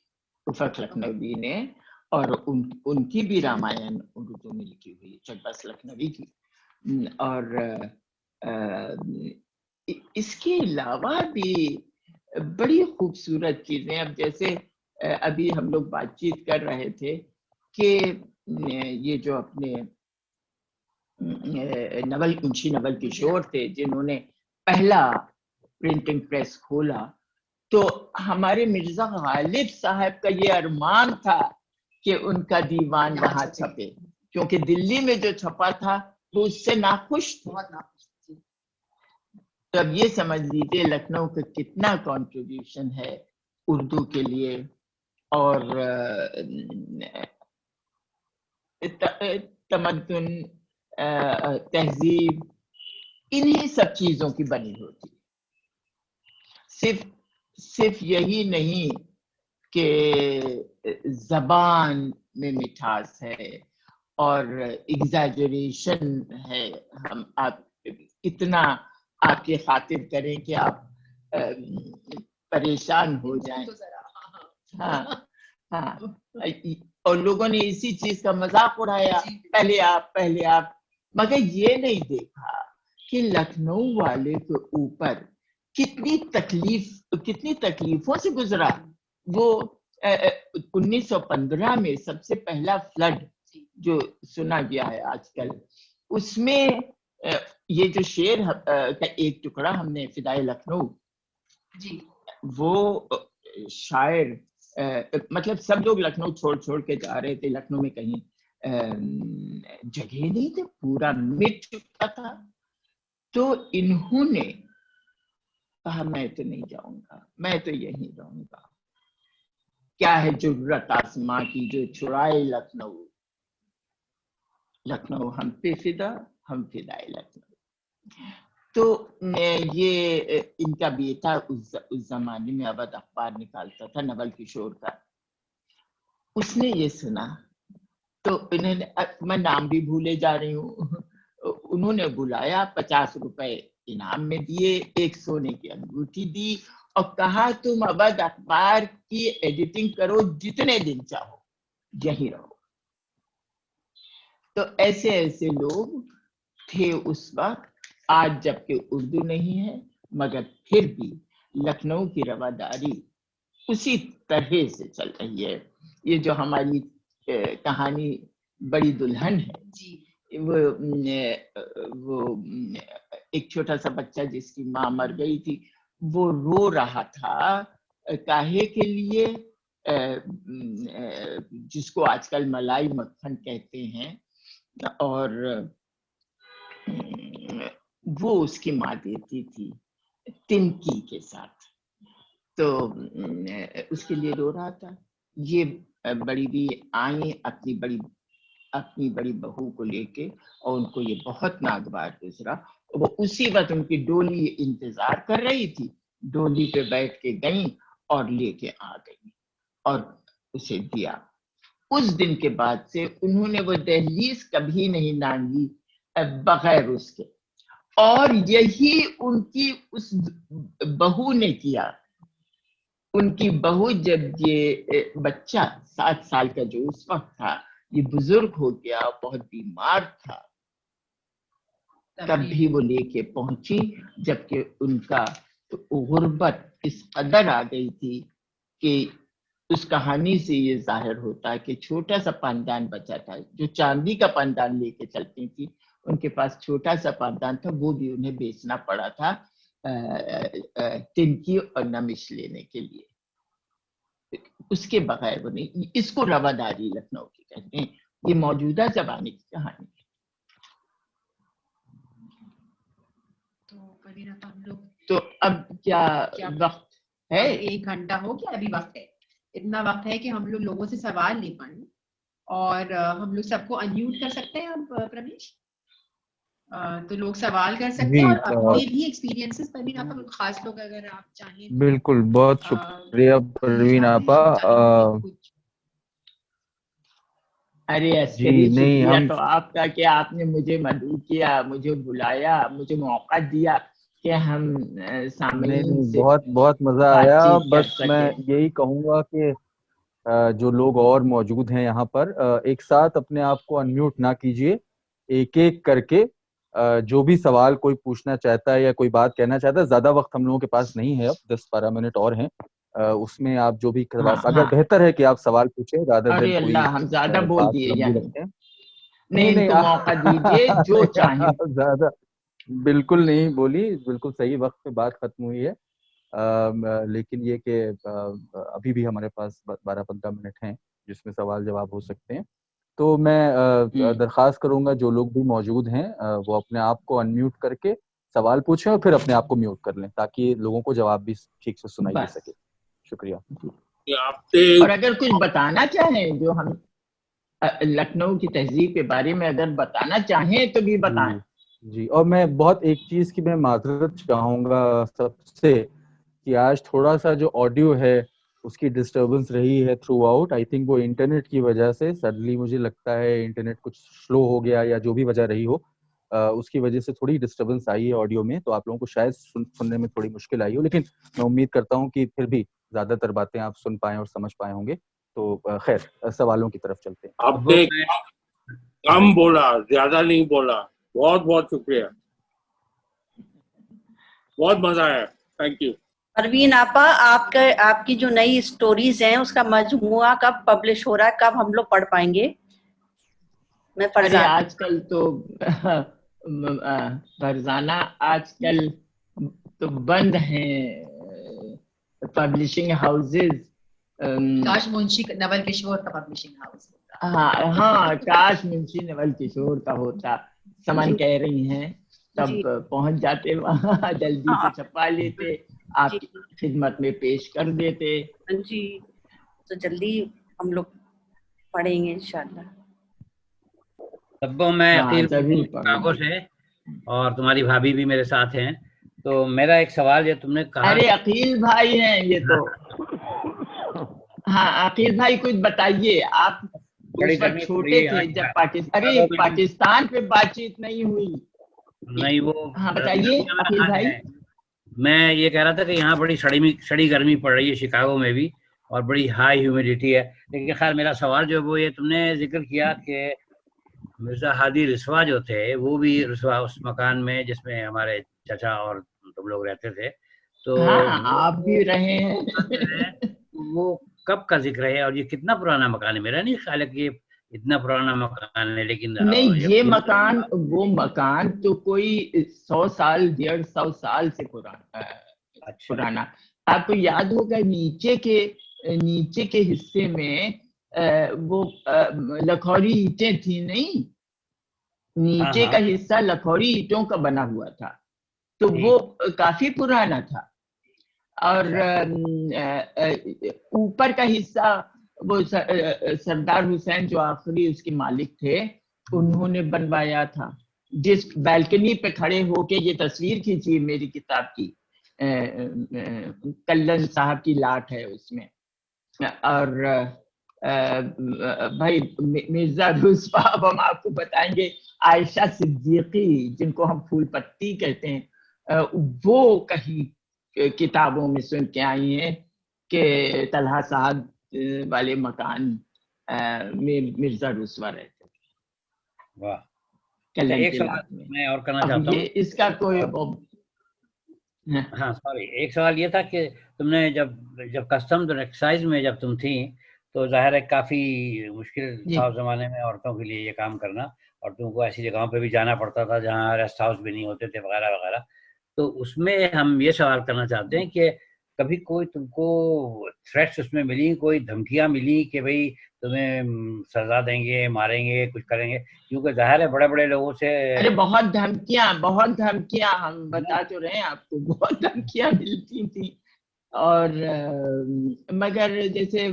Speaker 1: उफक लखनवी ने, और उनकी भी रामायण उर्दू में लिखी हुई है, चकबस लखनवी की। और इसके अलावा भी बड़ी खूबसूरत चीजें, अब जैसे अभी हम लोग बातचीत कर रहे थे कि ये जो अपने मुंशी नवल किशोर थे जिन्होंने पहला प्रिंटिंग प्रेस खोला, तो हमारे मिर्जा गालिब साहब का ये अरमान था कि उनका दीवान वहां छपे, क्योंकि दिल्ली में जो छपा था वो उससे नाखुश थे।
Speaker 2: बहुत नाखुश थे।
Speaker 1: तो अब ये समझ लीजिए लखनऊ का कितना कंट्रीब्यूशन है उर्दू के लिए, और तमद्दुन, तहजीब, इन्हीं सब चीजों की बनी होती। सिर्फ यही नहीं कि जबान में मिठास है और एग्जैजरेशन है, हम आप इतना आपकी खातिर करें कि आप परेशान हो जाएं। हाँ हाँ, और लोगों ने इसी चीज का मजाक उड़ाया, पहले आप, मगर ये नहीं देखा कि लखनऊ वाले के ऊपर कितनी तकलीफों से गुजरा। वो 1915 में सबसे पहला फ्लड जो सुना गया है आजकल, उसमें ये जो शेर का एक टुकड़ा हमने फिदाए लखनऊ, वो शायर मतलब सब लोग लखनऊ छोड़ के जा रहे थे, लखनऊ में कहीं जगह नहीं थी, पूरा मिट चुका था। तो इन्होंने कहा मैं तो नहीं जाऊंगा, मैं तो यहीं रहूंगा, क्या है जरूरत आसमां की जो छुड़ाए लखनऊ, लखनऊ हम पे फिदा, हम फिदाए लखनऊ। तो ये इनका बेटा उस जमाने में अवध अखबार निकालता था, नवल किशोर का, उसने ये सुना तो इन्होंने, मैं नाम भी भूले जा रही हूँ, उन्होंने बुलाया, 50 रुपए इनाम में दिए, एक सोने की अंगूठी दी और कहा तुम अवध अखबार की एडिटिंग करो जितने दिन चाहो, यहीं रहो। तो ऐसे ऐसे लोग थे उस वक्त। आज जबकि उर्दू नहीं है, मगर फिर भी लखनऊ की रवादारी उसी तरह से चल रही है। ये जो हमारी कहानी बड़ी दुल्हन है, वो एक छोटा सा बच्चा जिसकी माँ मर गई थी, वो रो रहा था काहे के लिए, जिसको आजकल मलाई मक्खन कहते हैं, और वो उसकी माँ देती थी तिनकी के साथ, तो उसके लिए रो रहा था। ये बड़ी भी आई अपनी बड़ी बहू को लेके, और उनको ये बहुत नागवार गुजरा। वो उसी वक्त उनकी डोली इंतजार कर रही थी, डोली पे बैठ के गई और लेके आ गई और उसे दिया। उस दिन के बाद से उन्होंने वो दहलीज कभी नहीं लांगी बगैर उसके, और यही उनकी उस बहू ने किया। उनकी बहू जब ये बच्चा 7 साल का जो उस वक्त था, ये बुजुर्ग हो गया, बहुत बीमार था, तब भी वो लेके पहुंची, जबकि उनका गुर्बत इस कदर आ गई थी कि उस कहानी से ये जाहिर होता है कि छोटा सा पानदान बचा था, जो चांदी का पानदान लेके चलती थी, उनके पास छोटा सा पानदान था, वो भी उन्हें बेचना पड़ा था तिनकी और नमिश लेने के लिए। उसके बगैर वो नहीं। इसको रवादारी लखनऊ की कहते हैं। ये मौजूदा जमाने की कहानी है।
Speaker 2: तो परवीन आपा, हम लोग
Speaker 1: तो अब क्या वक्त है?
Speaker 2: 1 घंटा हो गया, अभी वक्त है, इतना वक्त है कि हम लोग लोगों से सवाल ले पाए। और हम लोग सबको अनम्यूट कर सकते हैं अब प्रमेश, तो लोग सवाल कर सकते हैं और अपने भी एक्सपीरियंसेस पर भी आप खास लोग अगर आप चाहें तो
Speaker 4: बिल्कुल, बहुत शुक्रिया परवीन आपा।
Speaker 1: अरे
Speaker 4: जी नहीं,
Speaker 1: शुक्रिया
Speaker 4: हम
Speaker 1: तो आपका कि आपने मुझे मदद किया, मुझे बुलाया, मुझे मौका दिया कि हम सामईन से
Speaker 4: बहुत बहुत मजा आया।
Speaker 1: बातचीत कर
Speaker 4: बस मैं
Speaker 1: सकें।
Speaker 4: यही कहूंगा कि जो लोग और मौजूद हैं यहाँ पर, एक साथ अपने आप को अनम्यूट ना कीजिए, एक एक करके जो भी सवाल कोई पूछना चाहता है या कोई बात कहना चाहता है, ज्यादा वक्त हम लोगों के पास नहीं है, अब 10-12 मिनट और हैं, उसमें आप जो भी
Speaker 1: हाँ,
Speaker 4: अगर
Speaker 1: हाँ।
Speaker 4: बेहतर है कि आप सवाल पूछें रादर
Speaker 1: अरे
Speaker 4: देन कोई
Speaker 1: अल्लाह, हम ज्यादा बोल
Speaker 4: बात
Speaker 1: दिए
Speaker 4: लंबी
Speaker 1: यानी।
Speaker 4: रखते हैं।
Speaker 1: नहीं,
Speaker 4: नहीं
Speaker 1: इनको मौका दीजिए जो
Speaker 4: नहीं,
Speaker 1: चाहें।
Speaker 4: आप ज्यादा बिल्कुल नहीं बोली, बिल्कुल सही वक्त पे बात खत्म हुई है। लेकिन ये कि अभी भी हमारे पास 12-15 मिनट हैं जिसमें सवाल जवाब हो सकते हैं। तो मैं दरख्वास्त करूंगा जो लोग भी मौजूद हैं वो अपने आप को अनम्यूट करके सवाल पूछें और फिर अपने आप को म्यूट कर लें ताकि लोगों को जवाब भी ठीक से सुनाई दे सके। शुक्रिया।
Speaker 1: और अगर कुछ बताना चाहें जो हम लखनऊ की तहजीब के बारे में अगर बताना चाहें तो भी बताएं।
Speaker 4: जी, और मैं बहुत एक चीज की मैं माजरत चाहूंगा सबसे कि आज थोड़ा सा जो ऑडियो है उसकी डिस्टरबेंस रही है थ्रू आउट। आई थिंक वो इंटरनेट की वजह से, सडनली मुझे लगता है इंटरनेट कुछ स्लो हो गया या जो भी वजह रही हो, उसकी वजह से थोड़ी डिस्टरबेंस आई है ऑडियो में, तो आप लोगों को शायद सुनने में थोड़ी मुश्किल आई हो, लेकिन मैं उम्मीद करता हूँ कि फिर भी ज्यादातर बातें आप सुन पाए और समझ पाए होंगे। तो खैर सवालों की तरफ चलते हैं।
Speaker 5: आपने कम बोला, ज्यादा नहीं बोला, बहुत बहुत शुक्रिया, बहुत मजा आया, थैंक यू।
Speaker 6: परवीन आपा, आपकी जो नई स्टोरीज हैं उसका मजमुआ कब पब्लिश हो रहा है, कब हम लोग पढ़ पाएंगे? मैं फरजाना।
Speaker 1: आजकल तो फरजाना आजकल तो बंद हैं पब्लिशिंग हाउसेस।
Speaker 2: काश मुंशी नवल किशोर का पब्लिशिंग हाउस होता।
Speaker 1: हाँ हाँ, काश मुंशी नवल किशोर का होता। समन कह रही हैं तब पहुंच जाते वहां, जल्दी से छपा लेते, आपकी खिदमत में पेश कर देते।
Speaker 6: जी, तो जल्दी हम लोग पढ़ेंगे इंशाल्लाह।
Speaker 7: तब्बो, मैं अकील शिकागो से और तुम्हारी भाभी भी मेरे साथ हैं। तो मेरा एक सवाल, ये तुमने कहा,
Speaker 1: अरे अकील भाई हैं ये तो। हाँ अकील भाई, कुछ बताइए। आप उस वक्त छोटे थे जब पाकिस्तान पे बातचीत नहीं हुई।
Speaker 7: नहीं वो,
Speaker 1: हाँ बताइए अकील भाई।
Speaker 7: मैं ये कह रहा था कि यहाँ बड़ी सड़ी गर्मी पड़ रही है शिकागो में भी, और बड़ी हाई ह्यूमिडिटी है। लेकिन खैर मेरा सवाल जो वो ये तुमने जिक्र किया कि मिर्जा हादी रिसवा जो थे, वो भी रिसवा उस मकान में जिसमें हमारे चाचा और तुम लोग रहते थे, तो
Speaker 1: हाँ, आप भी रहे हैं।
Speaker 7: वो कब का जिक्र है और ये कितना पुराना मकान है? मेरा नहीं ख्याल है कि इतना पुराना मकान है, लेकिन
Speaker 1: नहीं, ये मकान, वो मकान तो कोई 100 साल 150 साल से पुराना। आपको याद होगा नीचे के हिस्से में वो लखौरी ईंटें थी नहीं, नीचे का हिस्सा लखौरी ईंटों का बना हुआ था, तो वो काफी पुराना था। और ऊपर का हिस्सा वो सरदार हुसैन जो आखिरी उसके मालिक थे, उन्होंने बनवाया था। जिस बैल्कनी पे खड़े होके ये तस्वीर खींची मेरी किताब की, कल्लन साहब की लाट है उसमें। और भाई मिर्जा रुस्वा, अब हम आपको बताएंगे, आयशा सिद्दीकी जिनको हम फूल पत्ती कहते हैं, वो कहीं किताबों में सुन के आई हैं कि तलहा साहब वाले मकान में मिर्जा रुस्वा रहते थे।
Speaker 7: वाह,
Speaker 1: एक सवाल
Speaker 7: मैं और करना चाहता हूँ
Speaker 1: इसका कोई
Speaker 7: हाँ सॉरी, एक सवाल ये था कि तुमने जब कस्टम्स और एक्साइज में जब तुम थी, तो जाहिर है काफी मुश्किल था उस जमाने में औरतों के लिए ये काम करना, और तुमको ऐसी जगहों पे भी जाना पड़ता था जहाँ रेस्ट हाउस भी नहीं होते थे वगैरह वगैरह। तो उसमें हम ये सवाल करना चाहते हैं कि कभी कोई तुमको थ्रेट्स उसमें मिली, कोई धमकियां मिली कि भाई तुम्हें सजा देंगे, मारेंगे, कुछ करेंगे? क्योंकि जाहिर है बड़े बड़े लोगों से।
Speaker 1: अरे बहुत धमकियां, हम बता तो रहे हैं आपको, बहुत धमकियां मिलती थी। और मगर जैसे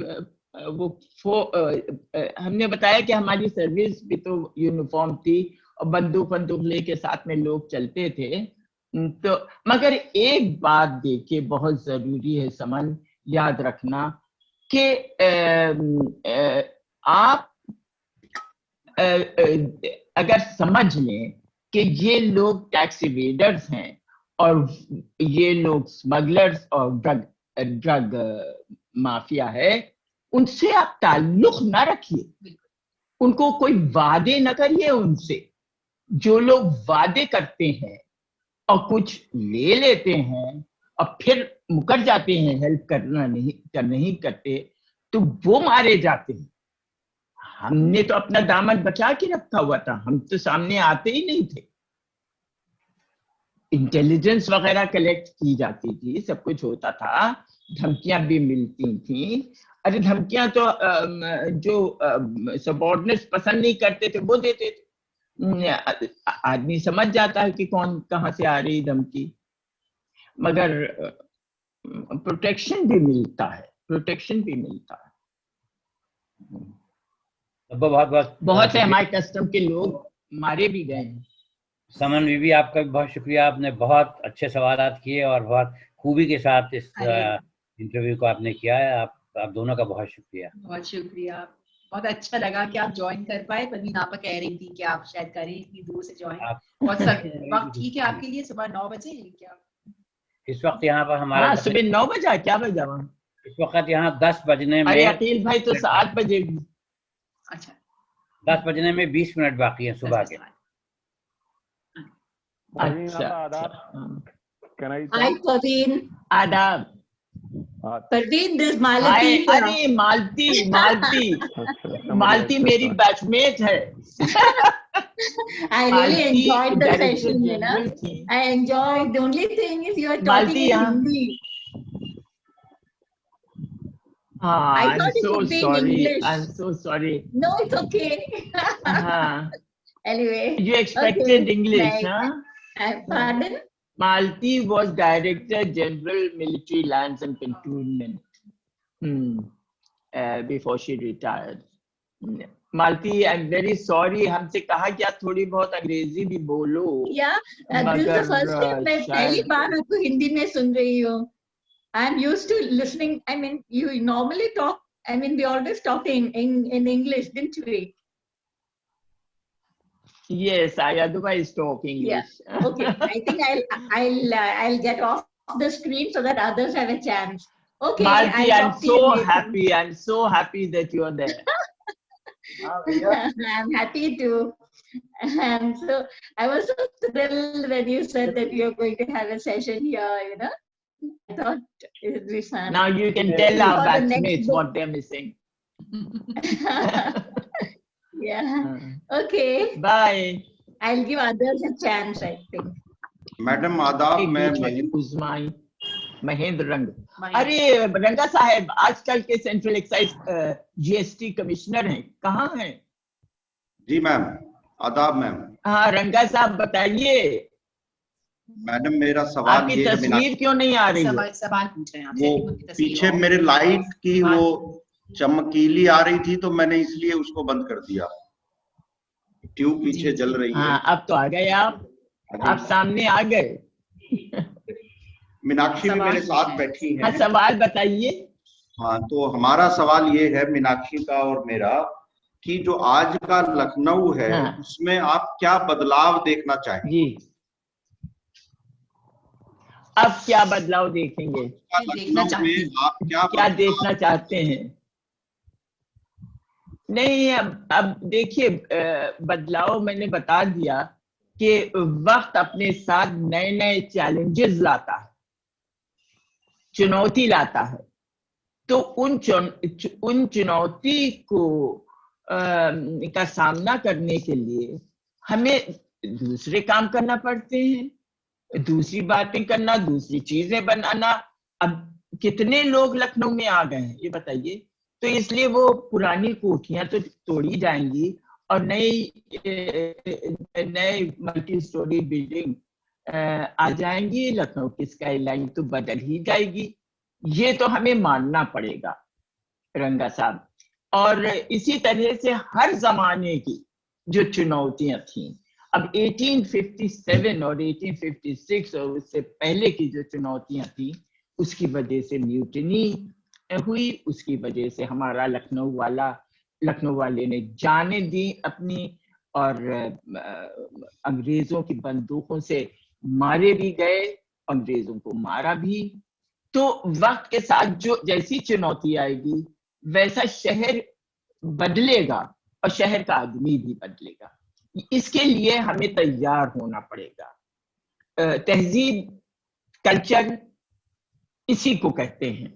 Speaker 1: हमने बताया कि हमारी सर्विस भी तो यूनिफॉर्म थी और बंदूक लेके साथ में लोग चलते थे। तो मगर एक बात देखिए बहुत जरूरी है समन, याद रखना कि आप अगर समझ लें कि ये लोग टैक्स इवेडर्स हैं और ये लोग स्मगलर्स और ड्रग माफिया है, उनसे आप ताल्लुक ना रखिए, उनको कोई वादे न करिए उनसे। जो लोग वादे करते हैं और कुछ ले लेते हैं और फिर मुकर जाते हैं, हेल्प करना नहीं करते, तो वो मारे जाते हैं। हमने तो अपना दामन बचा के रखा हुआ था, हम तो सामने आते ही नहीं थे। इंटेलिजेंस वगैरह कलेक्ट की जाती थी, सब कुछ होता था, धमकियां भी मिलती थी। अरे धमकियां तो जो सबऑर्डिनेट्स पसंद नहीं करते थे वो देते थे। आदमी समझ जाता है कि कौन कहां से आ रही धमकी, मगर प्रोटेक्शन भी मिलता है। बहुत है हमारे कस्टम के लोग मारे भी गए हैं।
Speaker 7: समन बीबी, आपका भी बहुत शुक्रिया, आपने बहुत अच्छे सवालात किए और बहुत खूबी के साथ इस इंटरव्यू को आपने किया है। आप दोनों का बहुत शुक्रिया।
Speaker 2: बहुत शुक्रिया, बहुत अच्छा लगा कि आप ज्वाइन कर पाए। परवीन आपा कह रही थी कि आप शायद करें इतनी दूर से ज्वाइन, और वक्त ठीक है आपके लिए? सुबह 9 बजे क्या
Speaker 7: इस वक्त यहाँ पर हमारा?
Speaker 1: हाँ, सुबह 9 बजे। क्या बजा वहाँ
Speaker 7: इस वक्त? यहाँ 10 बजने में।
Speaker 1: अरे अकील भाई तो 7 बजे।
Speaker 2: अच्छा,
Speaker 7: 10 बजने में 20 मिनट बाकी है सुबह के।
Speaker 1: अच्छा,
Speaker 8: Hi Praveen.
Speaker 1: आदाब।
Speaker 8: Praveen, this Malati.
Speaker 1: अरे मालती मेरी बैचमेट है।
Speaker 8: I really enjoyed the session, you know. I enjoyed. The only thing is you are talking in Hindi.
Speaker 1: I'm so sorry.
Speaker 8: No, it's okay. Anyway.
Speaker 1: You expected English, huh?
Speaker 8: Pardon?
Speaker 1: Malti was Director General Military Lands and Cantonment before she retired. Malti, I'm very sorry. हमसे कहा कि आप थोड़ी बहुत अंग्रेजी भी बोलो।
Speaker 8: Yeah, this is the first time मैं पहली बार आपको हिंदी में सुन रही हूँ। I'm used to listening. I mean, you normally talk. I mean, we always talking in English, didn't we?
Speaker 1: Yes, I otherwise talk English.
Speaker 8: Yeah. Okay. I think I'll get off the screen so that others have a chance. Okay.
Speaker 1: Malti, I'm so happy that you are there.
Speaker 8: I'm happy too. And so I was so thrilled when you said that you're going to have a session here, you know. I thought it would be fun.
Speaker 1: Now you can tell our batchmates what they're missing.
Speaker 8: Yeah. Okay.
Speaker 1: Bye.
Speaker 8: I'll give others a chance, I think.
Speaker 9: Madam आदाब,
Speaker 1: मैं महेंद्र रंग। अरे रंगा साहब आजकल के सेंट्रल एक्साइज जीएसटी कमिश्नर हैं, कहाँ हैं?
Speaker 9: जी मैम, आदाब मैम।
Speaker 1: हाँ रंगा साहब बताइए।
Speaker 9: मैडम मेरा सवाल
Speaker 1: आपकी तस्वीर क्यों नहीं आ रही है?
Speaker 2: सवाल पूछ रहे हैं
Speaker 9: वो पीछे मेरे लाइट की वो चमकीली आ रही थी तो मैंने इसलिए उसको बंद कर दिया। ट्यूब पीछे जल रही है।
Speaker 1: हाँ अब तो आ गए आप सामने आ गए।
Speaker 9: मीनाक्षी भी मेरे साथ बैठी है।
Speaker 1: हाँ सवाल बताइए।
Speaker 9: हाँ तो हमारा सवाल ये है मीनाक्षी का और मेरा कि जो आज का लखनऊ है उसमें आप क्या बदलाव देखना चाहेंगे?
Speaker 1: जी अब क्या बदलाव देखेंगे?
Speaker 9: लखनऊ में आप
Speaker 1: क्या देखना चाहते हैं? नहीं अब देखिए बदलाव मैंने बता दिया कि वक्त अपने साथ नए नए चैलेंजेस लाता है, चुनौती लाता है। तो उन चुनौती को का सामना करने के लिए हमें दूसरे काम करना पड़ते हैं, दूसरी बातें करना, दूसरी चीजें बनाना। अब कितने लोग लखनऊ में आ गए हैं ये बताइए। तो इसलिए वो पुरानी कोठियां तो तोड़ी जाएंगी और नए मल्टी स्टोरी बिल्डिंग आ जाएंगी, लखनऊ की स्काई लाइन तो बदल ही जाएगी। ये तो हमें मानना पड़ेगा रंगा साहब। और इसी तरह से हर जमाने की जो चुनौतियां थी, अब 1857 और 1856 और उससे पहले की जो चुनौतियां थी, उसकी वजह से म्यूटिनी हुई, उसकी वजह से हमारा लखनऊ वाले ने जाने दी अपनी, और अंग्रेजों की बंदूकों से मारे भी गए, अंग्रेजों को मारा भी। तो वक्त के साथ जो जैसी चुनौती आएगी वैसा शहर बदलेगा और शहर का आदमी भी बदलेगा। इसके लिए हमें तैयार होना पड़ेगा। तहजीब, कल्चर इसी को कहते हैं।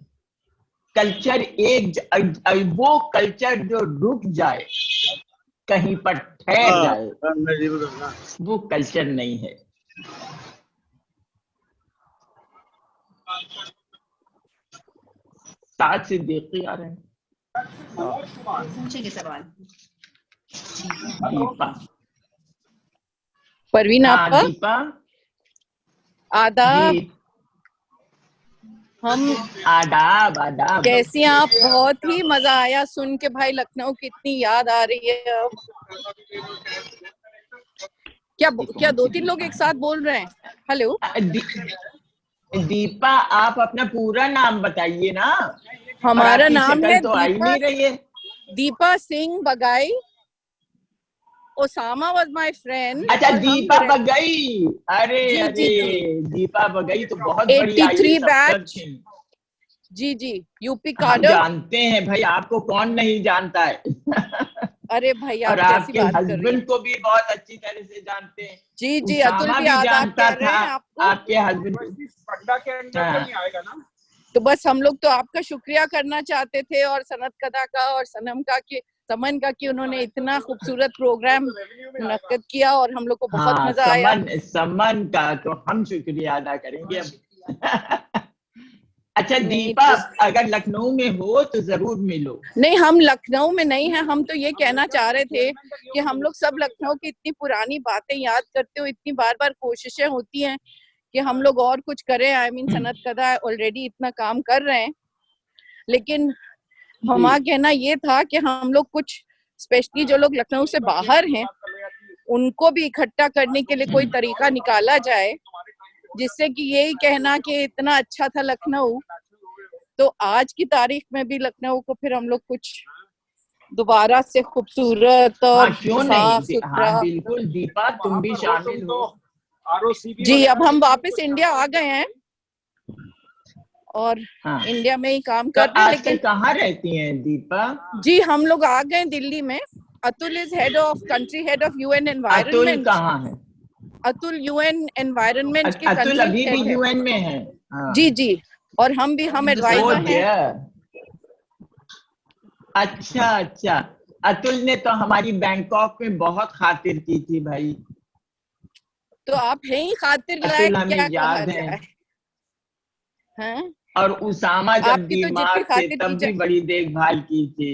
Speaker 1: कल्चर वो कल्चर जो रुक जाए, कहीं पर ठहर जाए, वो कल्चर नहीं है। साथ से देखते आ रहे हैं।
Speaker 2: पूछेंगे सवाल।
Speaker 1: दीपा,
Speaker 10: परवीन
Speaker 1: हाँ
Speaker 10: आपका
Speaker 1: दीपा,
Speaker 10: आदाब।
Speaker 1: जी
Speaker 10: हम
Speaker 1: आदाब आदाब।
Speaker 10: कैसी हैं आप? बहुत ही मजा आया सुन के भाई, लखनऊ की इतनी याद आ रही है अब। क्या 2-3 लोग एक साथ बोल रहे हैं? हेलो
Speaker 1: दीपा, आप अपना पूरा नाम बताइए ना।
Speaker 10: हमारा नाम है
Speaker 1: तो आई नहीं रही है।
Speaker 10: Deepa Singh Bagai. Osama was my friend.
Speaker 1: अच्छा, दीपा बगई। अरे
Speaker 10: जी,
Speaker 1: अरे
Speaker 10: जी, जी।
Speaker 1: दीपा बगई तो बहुत बड़ी
Speaker 10: 83
Speaker 1: IAS अफसर
Speaker 10: बैच।
Speaker 1: थी।
Speaker 10: जी यूपी
Speaker 1: हम
Speaker 10: कार्डर।
Speaker 1: जानते हैं भाई, आपको कौन नहीं जानता है।
Speaker 10: अरे भाई आप
Speaker 1: और
Speaker 10: कैसी
Speaker 1: आपके
Speaker 10: बात कर रही हैं?
Speaker 1: हस्बैंड को भी बहुत अच्छी तरह से जानते हैं।
Speaker 10: जी अतुल
Speaker 1: उसामा
Speaker 10: भी
Speaker 1: भी
Speaker 10: आदाब
Speaker 1: जानता
Speaker 10: कह रहे
Speaker 1: था
Speaker 10: हैं आपको।
Speaker 1: आपके हस्बैंड को।
Speaker 10: तो बस हम लोग तो आपका शुक्रिया करना चाहते थे, और सनत कदा का और समन का कि उन्होंने इतना खूबसूरत प्रोग्राम मुनक्किद किया और हम लोग को बहुत
Speaker 1: हाँ,
Speaker 10: मजा आया।
Speaker 1: समन का तो हम शुक्रिया अदा करेंगे अब। अच्छा दीपा, अगर लखनऊ में हो तो जरूर मिलो।
Speaker 10: नहीं, हम लखनऊ में नहीं हैं। हम तो ये कहना चाह रहे थे कि हम लोग सब लखनऊ की इतनी पुरानी बातें याद करते हो, इतनी बार कोशिशें होती हैं कि हम लोग और कुछ करें। आई मीन सनत कदा ऑलरेडी इतना काम कर रहे हैं, लेकिन हमारा कहना ये था कि हम लोग कुछ स्पेशली जो लोग लखनऊ से बाहर हैं उनको भी इकट्ठा करने के लिए कोई तरीका निकाला जाए, जिससे कि यही कहना कि इतना अच्छा था लखनऊ, तो आज की तारीख में भी लखनऊ को फिर हम लोग कुछ दोबारा से खूबसूरत और साफ सुथरा।
Speaker 1: हाँ, बिल्कुल दीपा, तुम भी शामिल हो।
Speaker 10: जी, अब हम वापस इंडिया आ गए हैं और इंडिया में ही काम कर रहे हैं। लेकिन
Speaker 1: कहाँ रहती हैं दीपा?
Speaker 10: जी, हम लोग आ गए दिल्ली में। Atul is head of UN environment.
Speaker 1: Atul कहाँ है?
Speaker 10: अतुल UN एनवायरनमेंट के
Speaker 1: अतुल अभी भी
Speaker 10: है।
Speaker 1: UN में है।
Speaker 10: जी और हम एडवाइजर हैं।
Speaker 1: अच्छा, अतुल ने तो हमारी बैंकॉक में बहुत खातिर की थी भाई।
Speaker 10: तो आप हैं ही खातिर लायक, क्या याद है? हैं?
Speaker 1: और उसामा जब बीमार थे तब भी बड़ी देखभाल की थी।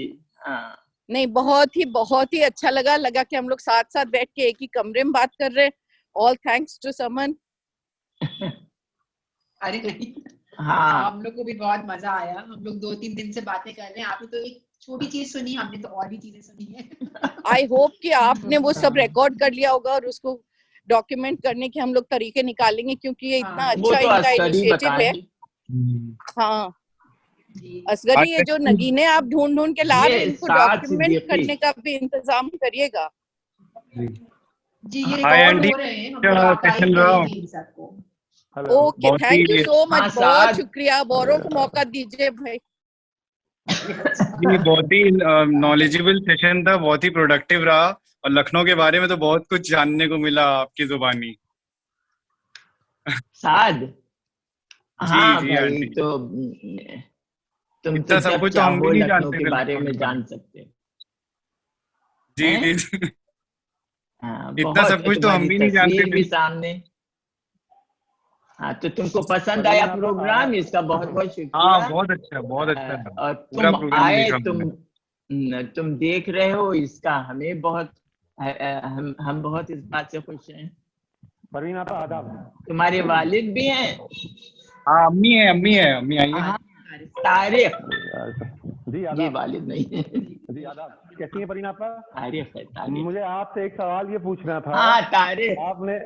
Speaker 10: नहीं, बहुत ही अच्छा लगा कि हम लोग साथ बैठ के एक ही कमरे में बात कर रहे हैं। All thanks to someone.
Speaker 2: अरे नहीं,
Speaker 1: हाँ,
Speaker 2: हम लोग को भी बहुत मजा आया। हम लोग 2-3 दिन से बातें कर रहे हैं। आपने तो एक छोटी चीज सुनी, हमने तो और भी चीजें सुनी है।
Speaker 10: आई होप कि आपने वो सब रिकॉर्ड कर लिया होगा और उसको डॉक्यूमेंट करने के हम लोग तरीके निकालेंगे, क्योंकि ये इतना अच्छा इनका इनिशिएटिव है। हाँ, असगरी ये जो नगीने आप ढूंढ के ला रहे हैं, इनको डॉक्यूमेंट करने का भी इंतजाम करिएगा।
Speaker 2: जी, ये रिकॉर्ड हो रहे हैं, हम लोग आर्काइव करेंगे इन सबको।
Speaker 10: Okay, thank you so much. बहुत शुक्रिया। बोरो को मौका दीजिए भाई।
Speaker 11: ये बहुत ही नॉलेजेबल सेशन था, बहुत ही प्रोडक्टिव रहा, और लखनऊ के बारे में तो बहुत कुछ जानने को मिला आपकी जुबानी।
Speaker 1: साद, हाँ
Speaker 11: जी
Speaker 1: भाई, तो तुम
Speaker 11: इतना सब कुछ तो हम भी नहीं जानते
Speaker 1: के बारे में जान सकते।
Speaker 11: जी इतना सब कुछ तो हम भी नहीं जानते थे।
Speaker 1: सामने। हाँ, तो तुमको पसंद आया प्रोग्राम, इसका बहुत बहुत शुक्रिया।
Speaker 11: हाँ बहुत अच्छा, बहुत अच्छा।
Speaker 1: और
Speaker 11: पूरा
Speaker 1: तुम
Speaker 11: प्रोग्राम
Speaker 1: आए,
Speaker 11: देखा मैंने।
Speaker 1: तुम देख रहे हो, इसका हमें बहुत हम बहुत इस बात से खुश हैं।
Speaker 12: परवीन आपा आदाब।
Speaker 1: तुम्हारे वालिद भी हैं?
Speaker 11: हाँ अम्मी है, अम्मी है, अम्मी आई है।
Speaker 1: हाँ, तारिक
Speaker 12: जी आदाब।
Speaker 1: ये वालिद नहीं है।
Speaker 12: जी आदाब, कैसी हैं परवीन आपा?
Speaker 1: तारिक है, तारिक।
Speaker 12: मुझे आपसे एक सवाल ये पूछना था।
Speaker 1: हाँ तारिक।
Speaker 12: आपने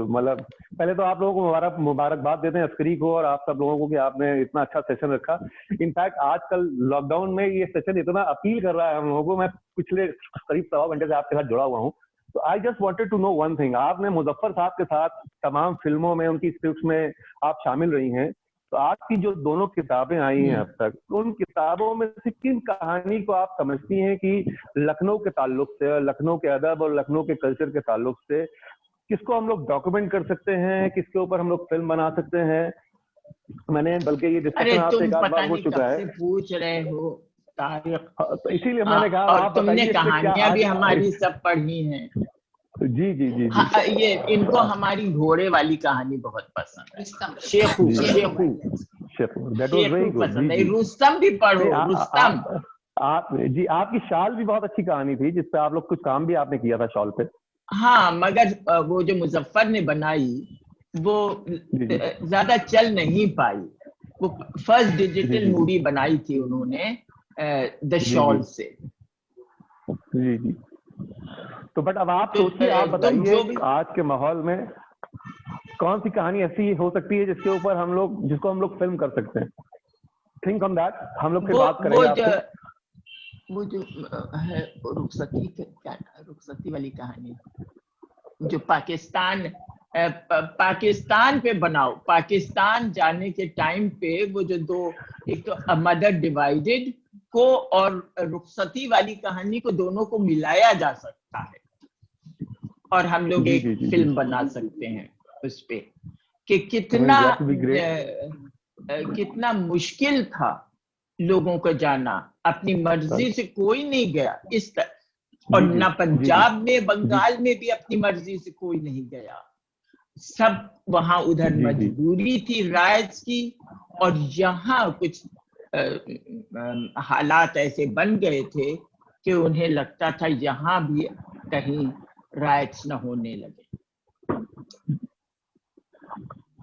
Speaker 12: मतलब पहले तो आप लोगों को मुबारकबाद देते हैं अस्करी को और आप सब लोगों को कि आपने इतना अच्छा सेशन रखा। इनफैक्ट आजकल लॉकडाउन में ये सेशन इतना अपील कर रहा है हम लोगों को। मैं पिछले करीब 1.25 घंटे से आपके साथ जुड़ा हुआ हूँ। तो I just wanted to know one thing. आपने मुजफ्फर साहब के साथ तमाम फिल्मों में, उनकी स्क्रिप्ट में आप शामिल रही हैं। तो आपकी जो दोनों किताबें आई हैं अब तक, उन किताबों में से किन कहानी को आप समझती हैं कि लखनऊ के ताल्लुक से, लखनऊ के अदब और लखनऊ के कल्चर के ताल्लुक से किसको हम लोग डॉक्यूमेंट कर सकते हैं, किसके ऊपर हम लोग फिल्म बना सकते हैं? मैंने बल्कि ये डिस्कशन आपसे एक बार हो चुका है।
Speaker 1: पूछ रहे हो तारिक,
Speaker 12: तो इसीलिए मैंने कहा
Speaker 1: और
Speaker 12: आप
Speaker 1: तुमने कहानियां भी हमारी सब पढ़ी हैं।
Speaker 12: जी जी जी,
Speaker 1: हाँ, ये इनको हमारी घोड़े वाली कहानी बहुत पसंद है। शेखू पसंद है। रुस्तम भी पढ़ो, रुस्तम।
Speaker 12: आप जी, आपकी शाल भी बहुत अच्छी कहानी थी जिसपे आप लोग कुछ काम भी आपने किया था शॉल पे।
Speaker 1: हाँ, मगर वो जो मुजफ्फर ने बनाई वो ज्यादा चल नहीं पाई। वो फर्स्ट डिजिटल मूवी बनाई थी उन्होंने द शॉल से।
Speaker 12: जी जी। तो बट अब आप सोचिए, आप बताइए आज के माहौल में कौन सी कहानी ऐसी हो सकती है जिसके ऊपर जिसको हम लोग फिल्म कर सकते हैं? Think on that. हम लोग फिर बात करेंगे।
Speaker 1: वो जो है रुखसती वाली कहानी जो पाकिस्तान पे बनाओ। पाकिस्तान जाने के टाइम पे वो जो दो, एक तो मदर डिवाइडेड को और रुखसती वाली कहानी को, दोनों को मिलाया जा सकता है और हम लोग एक फिल्म बना सकते हैं उस पे कि कितना मुश्किल था लोगों को जाना। अपनी मर्जी से कोई नहीं गया इस तरह, और ना पंजाब में, बंगाल में भी अपनी मर्जी से कोई नहीं गया। सब वहां उधर मजबूरी थी राइट्स की, और यहाँ कुछ हालात ऐसे बन गए थे कि उन्हें लगता था यहाँ भी कहीं राइट्स न होने लगे।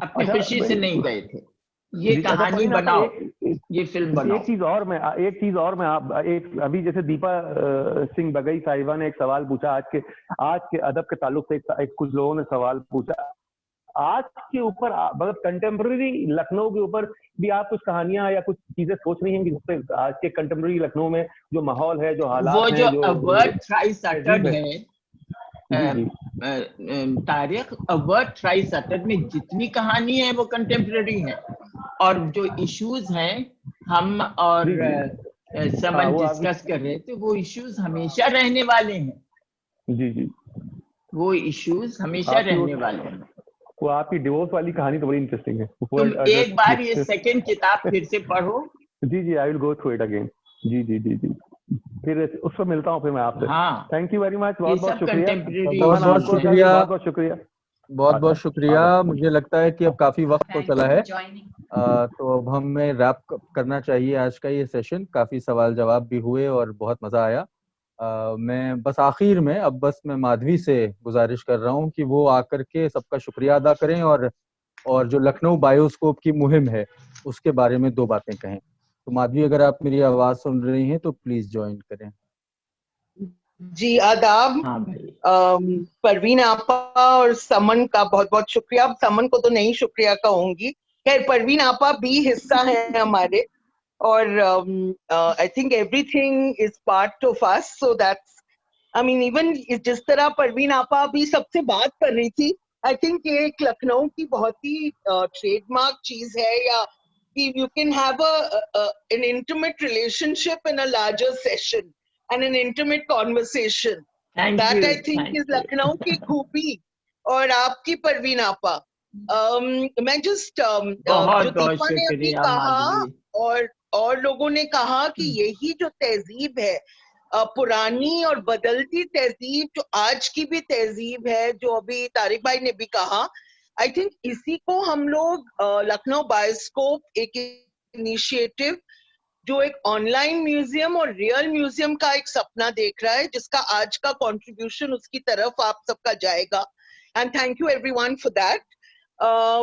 Speaker 1: अपनी खुशी से नहीं गए थे। ये कहानी बनाओ, ये फिल्म बनाओ।
Speaker 12: एक चीज और मैं आप अभी जैसे दीपा सिंह बगई साहिबा ने एक सवाल पूछा आज के अदब के ताल्लुक से। एक कुछ लोगों ने सवाल पूछा आज के ऊपर, मतलब कंटेम्प्रेरी लखनऊ के ऊपर भी आप कुछ कहानियां या कुछ चीजें सोच रही हैं कि आज के कंटेम्प्रेरी लखनऊ में जो माहौल है, जो हालात
Speaker 1: वो जो
Speaker 12: हैं,
Speaker 1: वर्ड थ्राइस अटर्ड है तारिक, वर्ड थ्राइस अटर्ड में जितनी कहानी है वो कंटेम्प्रेरी है, और जो इश्यूज हैं हम और समन डिस्कस कर रहे थे, वो इश्यूज हमेशा रहने वाले हैं।
Speaker 12: जी जी,
Speaker 1: वो इश्यूज हमेशा रहने वाले हैं।
Speaker 12: वो आपकी डिवोर्स वाली कहानी तो बड़ी इंटरेस्टिंग है।
Speaker 1: तुम एक बार ये सेकंड किताब फिर से पढ़ो।
Speaker 12: जी जी, I will go through it again. जी जी जी जी, फिर उस पर मिलता हूँ फिर मैं आपसे।
Speaker 1: हाँ,
Speaker 12: थैंक यू वेरी मच। बहुत बहुत शुक्रिया।
Speaker 4: बहुत बहुत शुक्रिया। मुझे लगता है कि अब काफी वक्त तो चला है, तो अब हमें रैप करना चाहिए आज का ये सेशन। काफी सवाल जवाब भी हुए और बहुत मजा आया। मैं बस आखिर में मैं माधवी से गुजारिश कर रहा हूँ कि वो आकर के सबका शुक्रिया अदा करें और जो लखनऊ बायोस्कोप की मुहिम है उसके बारे में 2 बातें कहें। तो माधवी, अगर आप मेरी आवाज सुन रही हैं तो प्लीज ज्वाइन करें।
Speaker 13: जी आदाब। परवीन आपा और समन का बहुत बहुत शुक्रिया। अब समन को तो नहीं शुक्रिया कहूंगी, खैर परवीन आपा भी हिस्सा है हमारे, और I think everything is part of us, so that's I mean even जिस तरह परवीन आपा भी सबसे बात कर रही थी, आई थिंक ये एक लखनऊ की बहुत ही ट्रेडमार्क चीज है, या कि you can have an intimate relationship in a larger session and an intimate conversation. That I think is Lucknow की खूबी और आपकी परवीन आपा। मैं जस्ट जो दीपा ने अभी कहा और लोगों ने कहा कि यही जो तहजीब है, पुरानी और बदलती तहजीब, जो आज की भी तहजीब है, जो अभी तारिक भाई ने भी कहा आई थिंक इसी को हम लोग लखनऊ बायोस्कोप एक इनिशिएटिव जो एक ऑनलाइन म्यूजियम और रियल म्यूजियम का एक सपना देख रहा है, जिसका आज का कंट्रीब्यूशन उसकी तरफ आप सबका जाएगा, and thank you everyone for that.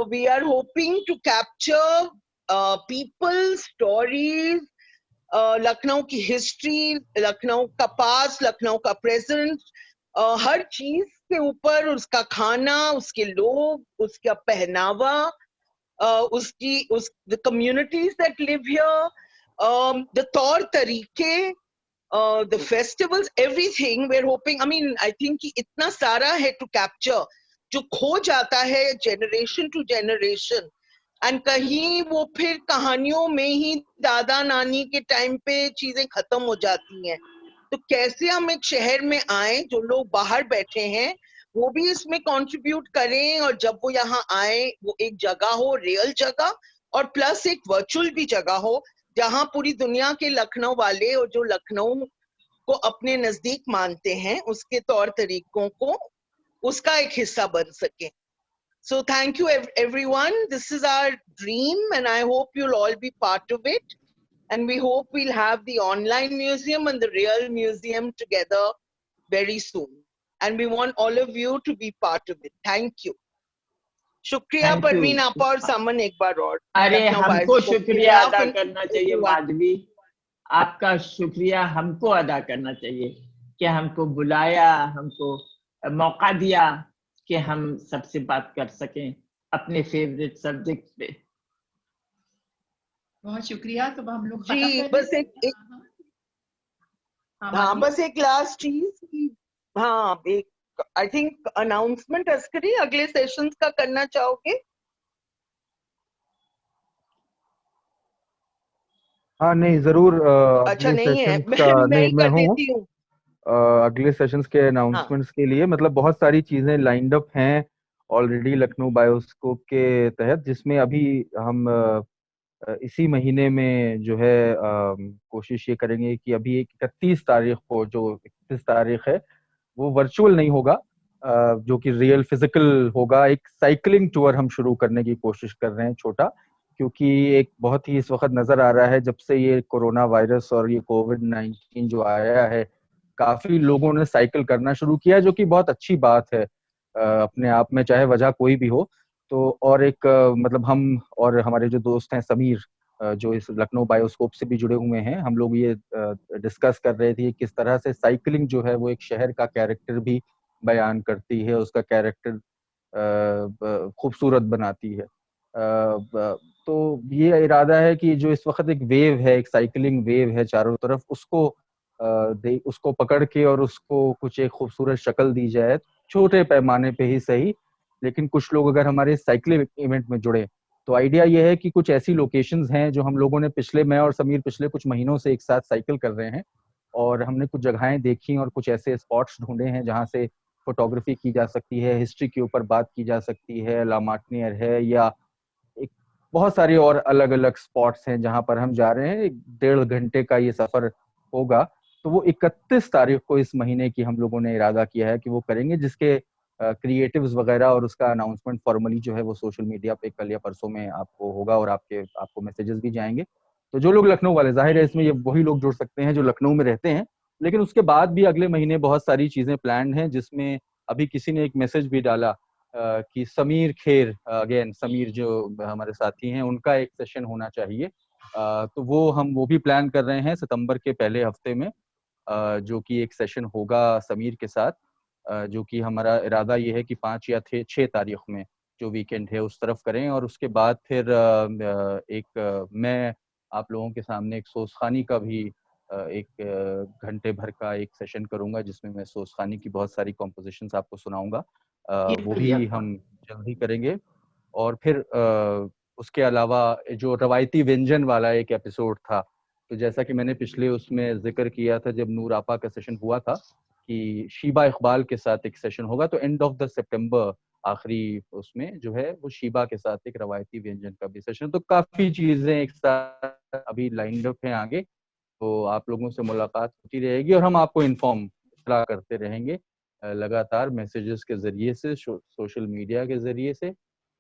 Speaker 13: We are hoping to capture people stories, Lucknow की हिस्ट्री, लखनऊ का पास्ट, लखनऊ का प्रेजेंट, हर चीज के ऊपर, उसका खाना, उसके लोग, उसका पहनावा, the communities that live here, the तौर तरीके, the festivals, everything we're hoping. I mean, I think कि इतना सारा है to capture, जो खो जाता है generation to generation, and कहीं वो फिर कहानियों में ही दादा नानी के टाइम पे चीजें खत्म हो जाती हैं. तो कैसे हम एक शहर में आए, जो लोग बाहर बैठे हैं वो भी इसमें कंट्रीब्यूट करें, और जब वो यहाँ आए वो एक जगह हो, रियल जगह, और प्लस एक वर्चुअल भी जगह हो, जहाँ पूरी दुनिया के लखनऊ वाले और जो लखनऊ को अपने नजदीक मानते हैं उसके तौर तरीकों को उसका एक हिस्सा बन सके. So thank you everyone. This is our dream and I hope you'll all be part of it. And we hope we'll have the online museum and the real museum together very soon. And we want all of you to be part of it. Thank you. शुक्रिया परवीन आपा और समन एक बार और.
Speaker 1: अरे हमको शुक्रिया अदा करना चाहिए माधवी, आपका शुक्रिया हमको अदा करना चाहिए कि हमको बुलाया, हमको मौका दिया कि हम सबसे बात कर सकें अपने फेवरेट सब्जेक्ट पे.
Speaker 2: बहुत शुक्रिया. तो हम लोग
Speaker 13: जी बस बस एक लास्ट चीज, हाँ एक आई थिंक अनाउंसमेंट अस्करी अगले सेशंस का करना चाहोगे?
Speaker 4: हाँ नहीं जरूर.
Speaker 13: अच्छा नहीं है,
Speaker 4: मैं
Speaker 13: ही कर देती हूँ.
Speaker 4: अगले सेशंस के अनाउंसमेंट्स के लिए मतलब बहुत सारी चीजें लाइंड अप हैं ऑलरेडी लखनऊ बायोस्कोप के तहत, जिसमें अभी हम इसी महीने में जो है कोशिश ये करेंगे कि अभी 31 तारीख को, जो 31 तारीख है वो वर्चुअल नहीं होगा, जो कि रियल फिजिकल होगा. एक साइकिलिंग टूर हम शुरू करने की कोशिश कर रहे हैं छोटा, क्योंकि एक बहुत ही इस वक्त नजर आ रहा है जब से ये कोरोना वायरस और ये कोविड-19 जो आया है, काफी लोगों ने साइकिल करना शुरू किया, जो कि बहुत अच्छी बात है अपने आप में, चाहे वजह कोई भी हो. तो और एक मतलब हम और हमारे जो दोस्त हैं समीर, जो इस लखनऊ बायोस्कोप से भी जुड़े हुए हैं, हम लोग ये डिस्कस कर रहे थे किस तरह से साइकिलिंग जो है वो एक शहर का कैरेक्टर भी बयान करती है, उसका कैरेक्टर खूबसूरत बनाती है. तो ये इरादा है कि जो इस वक्त एक वेव है, एक साइकिलिंग वेव है चारों तरफ, उसको पकड़ के और उसको कुछ एक खूबसूरत शक्ल दी जाए, छोटे पैमाने पे ही सही, लेकिन कुछ लोग अगर हमारे साइकिलिंग इवेंट में जुड़े तो आइडिया ये है कि कुछ ऐसी लोकेशंस हैं जो हम लोगों ने मैं और समीर पिछले कुछ महीनों से एक साथ साइकिल कर रहे हैं, और हमने कुछ जगहें देखी और कुछ ऐसे स्पॉट्स ढूंढे हैं जहाँ से फोटोग्राफी की जा सकती है, हिस्ट्री के ऊपर बात की जा सकती है, लामाटनियर है, या एक बहुत सारे और अलग अलग स्पॉट्स हैं जहाँ पर हम जा रहे हैं. 1.5 घंटे का ये सफर होगा. तो वो 31 तारीख को इस महीने की हम लोगों ने इरादा किया है कि वो करेंगे, जिसके क्रिएटिव्स वगैरह और उसका अनाउंसमेंट फॉर्मली जो है वो सोशल मीडिया पे कल या परसों में आपको होगा, और आपको मैसेजेस भी जाएंगे. तो जो लोग लखनऊ वाले, जाहिर है इसमें ये वही लोग जुड़ सकते हैं जो लखनऊ में रहते हैं, लेकिन उसके बाद भी अगले महीने बहुत सारी चीजें प्लान हैं, जिसमें अभी किसी ने एक मैसेज भी डाला कि समीर खेर, अगेन समीर जो हमारे साथी हैं, उनका एक सेशन होना चाहिए. तो वो भी प्लान कर रहे हैं सितंबर के पहले हफ्ते में, जो कि एक सेशन होगा समीर के साथ, जो कि हमारा इरादा ये है कि 5 या 6 तारीख में जो वीकेंड है उस तरफ करें. और उसके बाद फिर मैं आप लोगों के सामने एक सोसखानी का भी 1 घंटे भर का एक सेशन करूंगा, जिसमें मैं सोसखानी की बहुत सारी कॉम्पोजिशंस आपको सुनाऊंगा. वो भी हम जल्दी करेंगे. और फिर उसके अलावा जो रवायती व्यंजन वाला एक एपिसोड था, तो जैसा कि मैंने पिछले उसमें जिक्र किया था जब नूर आपा का सेशन हुआ था कि शीबा इकबाल के साथ एक सेशन होगा, तो एंड ऑफ द सितंबर आखिरी उसमें जो है वो शीबा के साथ एक रवायती व्यंजन का भी सेशन. तो काफी चीजें एक साथ अभी लाइंड अप हैं आगे, तो आप लोगों से मुलाकात होती रहेगी और हम आपको इन्फॉर्म करते रहेंगे लगातार मैसेजेस के जरिए से, सोशल मीडिया के जरिए से.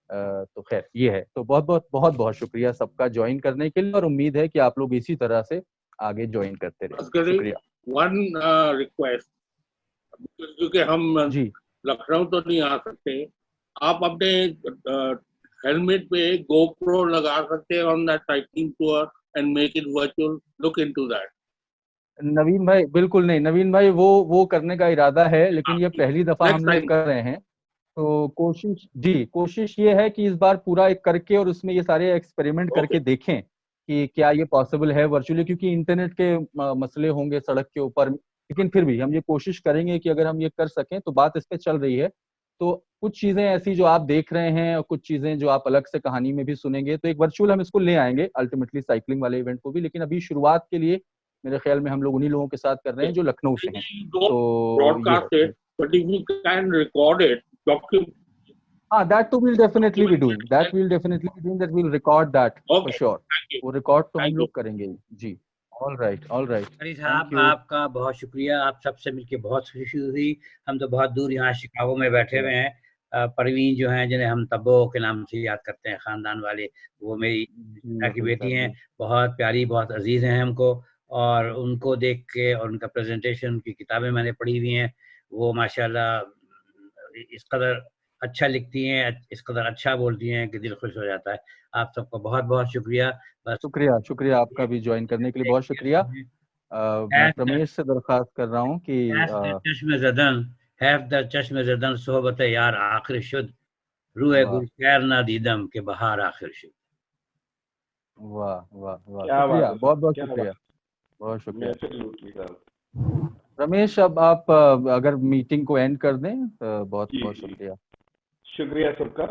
Speaker 4: तो खैर ये है। तो बहुत बहुत शुक्रिया सबका ज्वाइन करने के लिए, और उम्मीद है कि आप लोग इसी तरह से आगे ज्वाइन करते रहे। शुक्रिया।
Speaker 5: वन रिक्वेस्ट, क्योंकि हम
Speaker 4: जी
Speaker 5: लखनऊ तो नहीं आ सकते, आप अपने हेलमेट पे गोप्रो लगा सकते हैं on that cycling tour and make it virtual, look into that.
Speaker 4: Naveen भाई बिल्कुल नहीं, नवीन भाई वो करने का इरादा है, लेकिन ये पहली दफा हम लोग कर रहे हैं, तो कोशिश ये है कि इस बार पूरा एक करके और उसमें ये सारे एक्सपेरिमेंट करके देखें कि क्या ये पॉसिबल है वर्चुअली, क्योंकि इंटरनेट के मसले होंगे सड़क के ऊपर, लेकिन फिर भी हम ये कोशिश करेंगे कि अगर हम ये कर सकें, तो बात इस पे चल रही है। तो कुछ चीजें ऐसी जो आप देख रहे हैं और कुछ चीजें जो आप अलग से कहानी में भी सुनेंगे, तो एक वर्चुअल हम इसको ले आएंगे अल्टीमेटली साइकिलिंग वाले इवेंट को भी, लेकिन अभी शुरुआत के लिए मेरे ख्याल में हम लोग उन्हीं लोगों के साथ कर रहे हैं जो लखनऊ से हैं। तो that too we'll definitely be doing, that we'll record that for sure, वो रिकॉर्ड तो हम लोग करेंगे जी। ऑल राइट
Speaker 7: हरी साहब, आपका बहुत शुक्रिया, आप सबसे मिलके बहुत खुशी हुई। हम तो बहुत दूर यहाँ शिकागो में बैठे हुए हैं। परवीन जो हैं, जिन्हें हम तब्बो के नाम से याद करते हैं, खानदान वाले, वो मेरी की बेटी हैं, बहुत प्यारी, बहुत अजीज हैं हमको, और उनको देख के और उनका प्रेजेंटेशन, उनकी किताबें मैंने पढ़ी हुई हैं, वो माशाल्लाह इस कदर अच्छा लिखती हैं, इस कदर अच्छा बोलती हैं कि दिल खुश हो जाता है। आप सबका बहुत बहुत शुक्रिया।
Speaker 4: शुक्रिया आपका भी ज्वाइन करने के लिए बहुत शुक्रिया। मैं रमेश से दरख्वास्त कर रहा हूँ कि
Speaker 7: हैव द चश्म ज़दन सोहबत यार आखिर शुद, रूए गुलशैर ना दीदम के बहार आखिर शुद।
Speaker 4: वाह शुक्रिया, बहुत शुक्रिया, बहुत शुक्रिया रमेश। अब आप अगर मीटिंग को एंड कर दें, बहुत शुक्रिया।
Speaker 3: शुक्रिया सबका।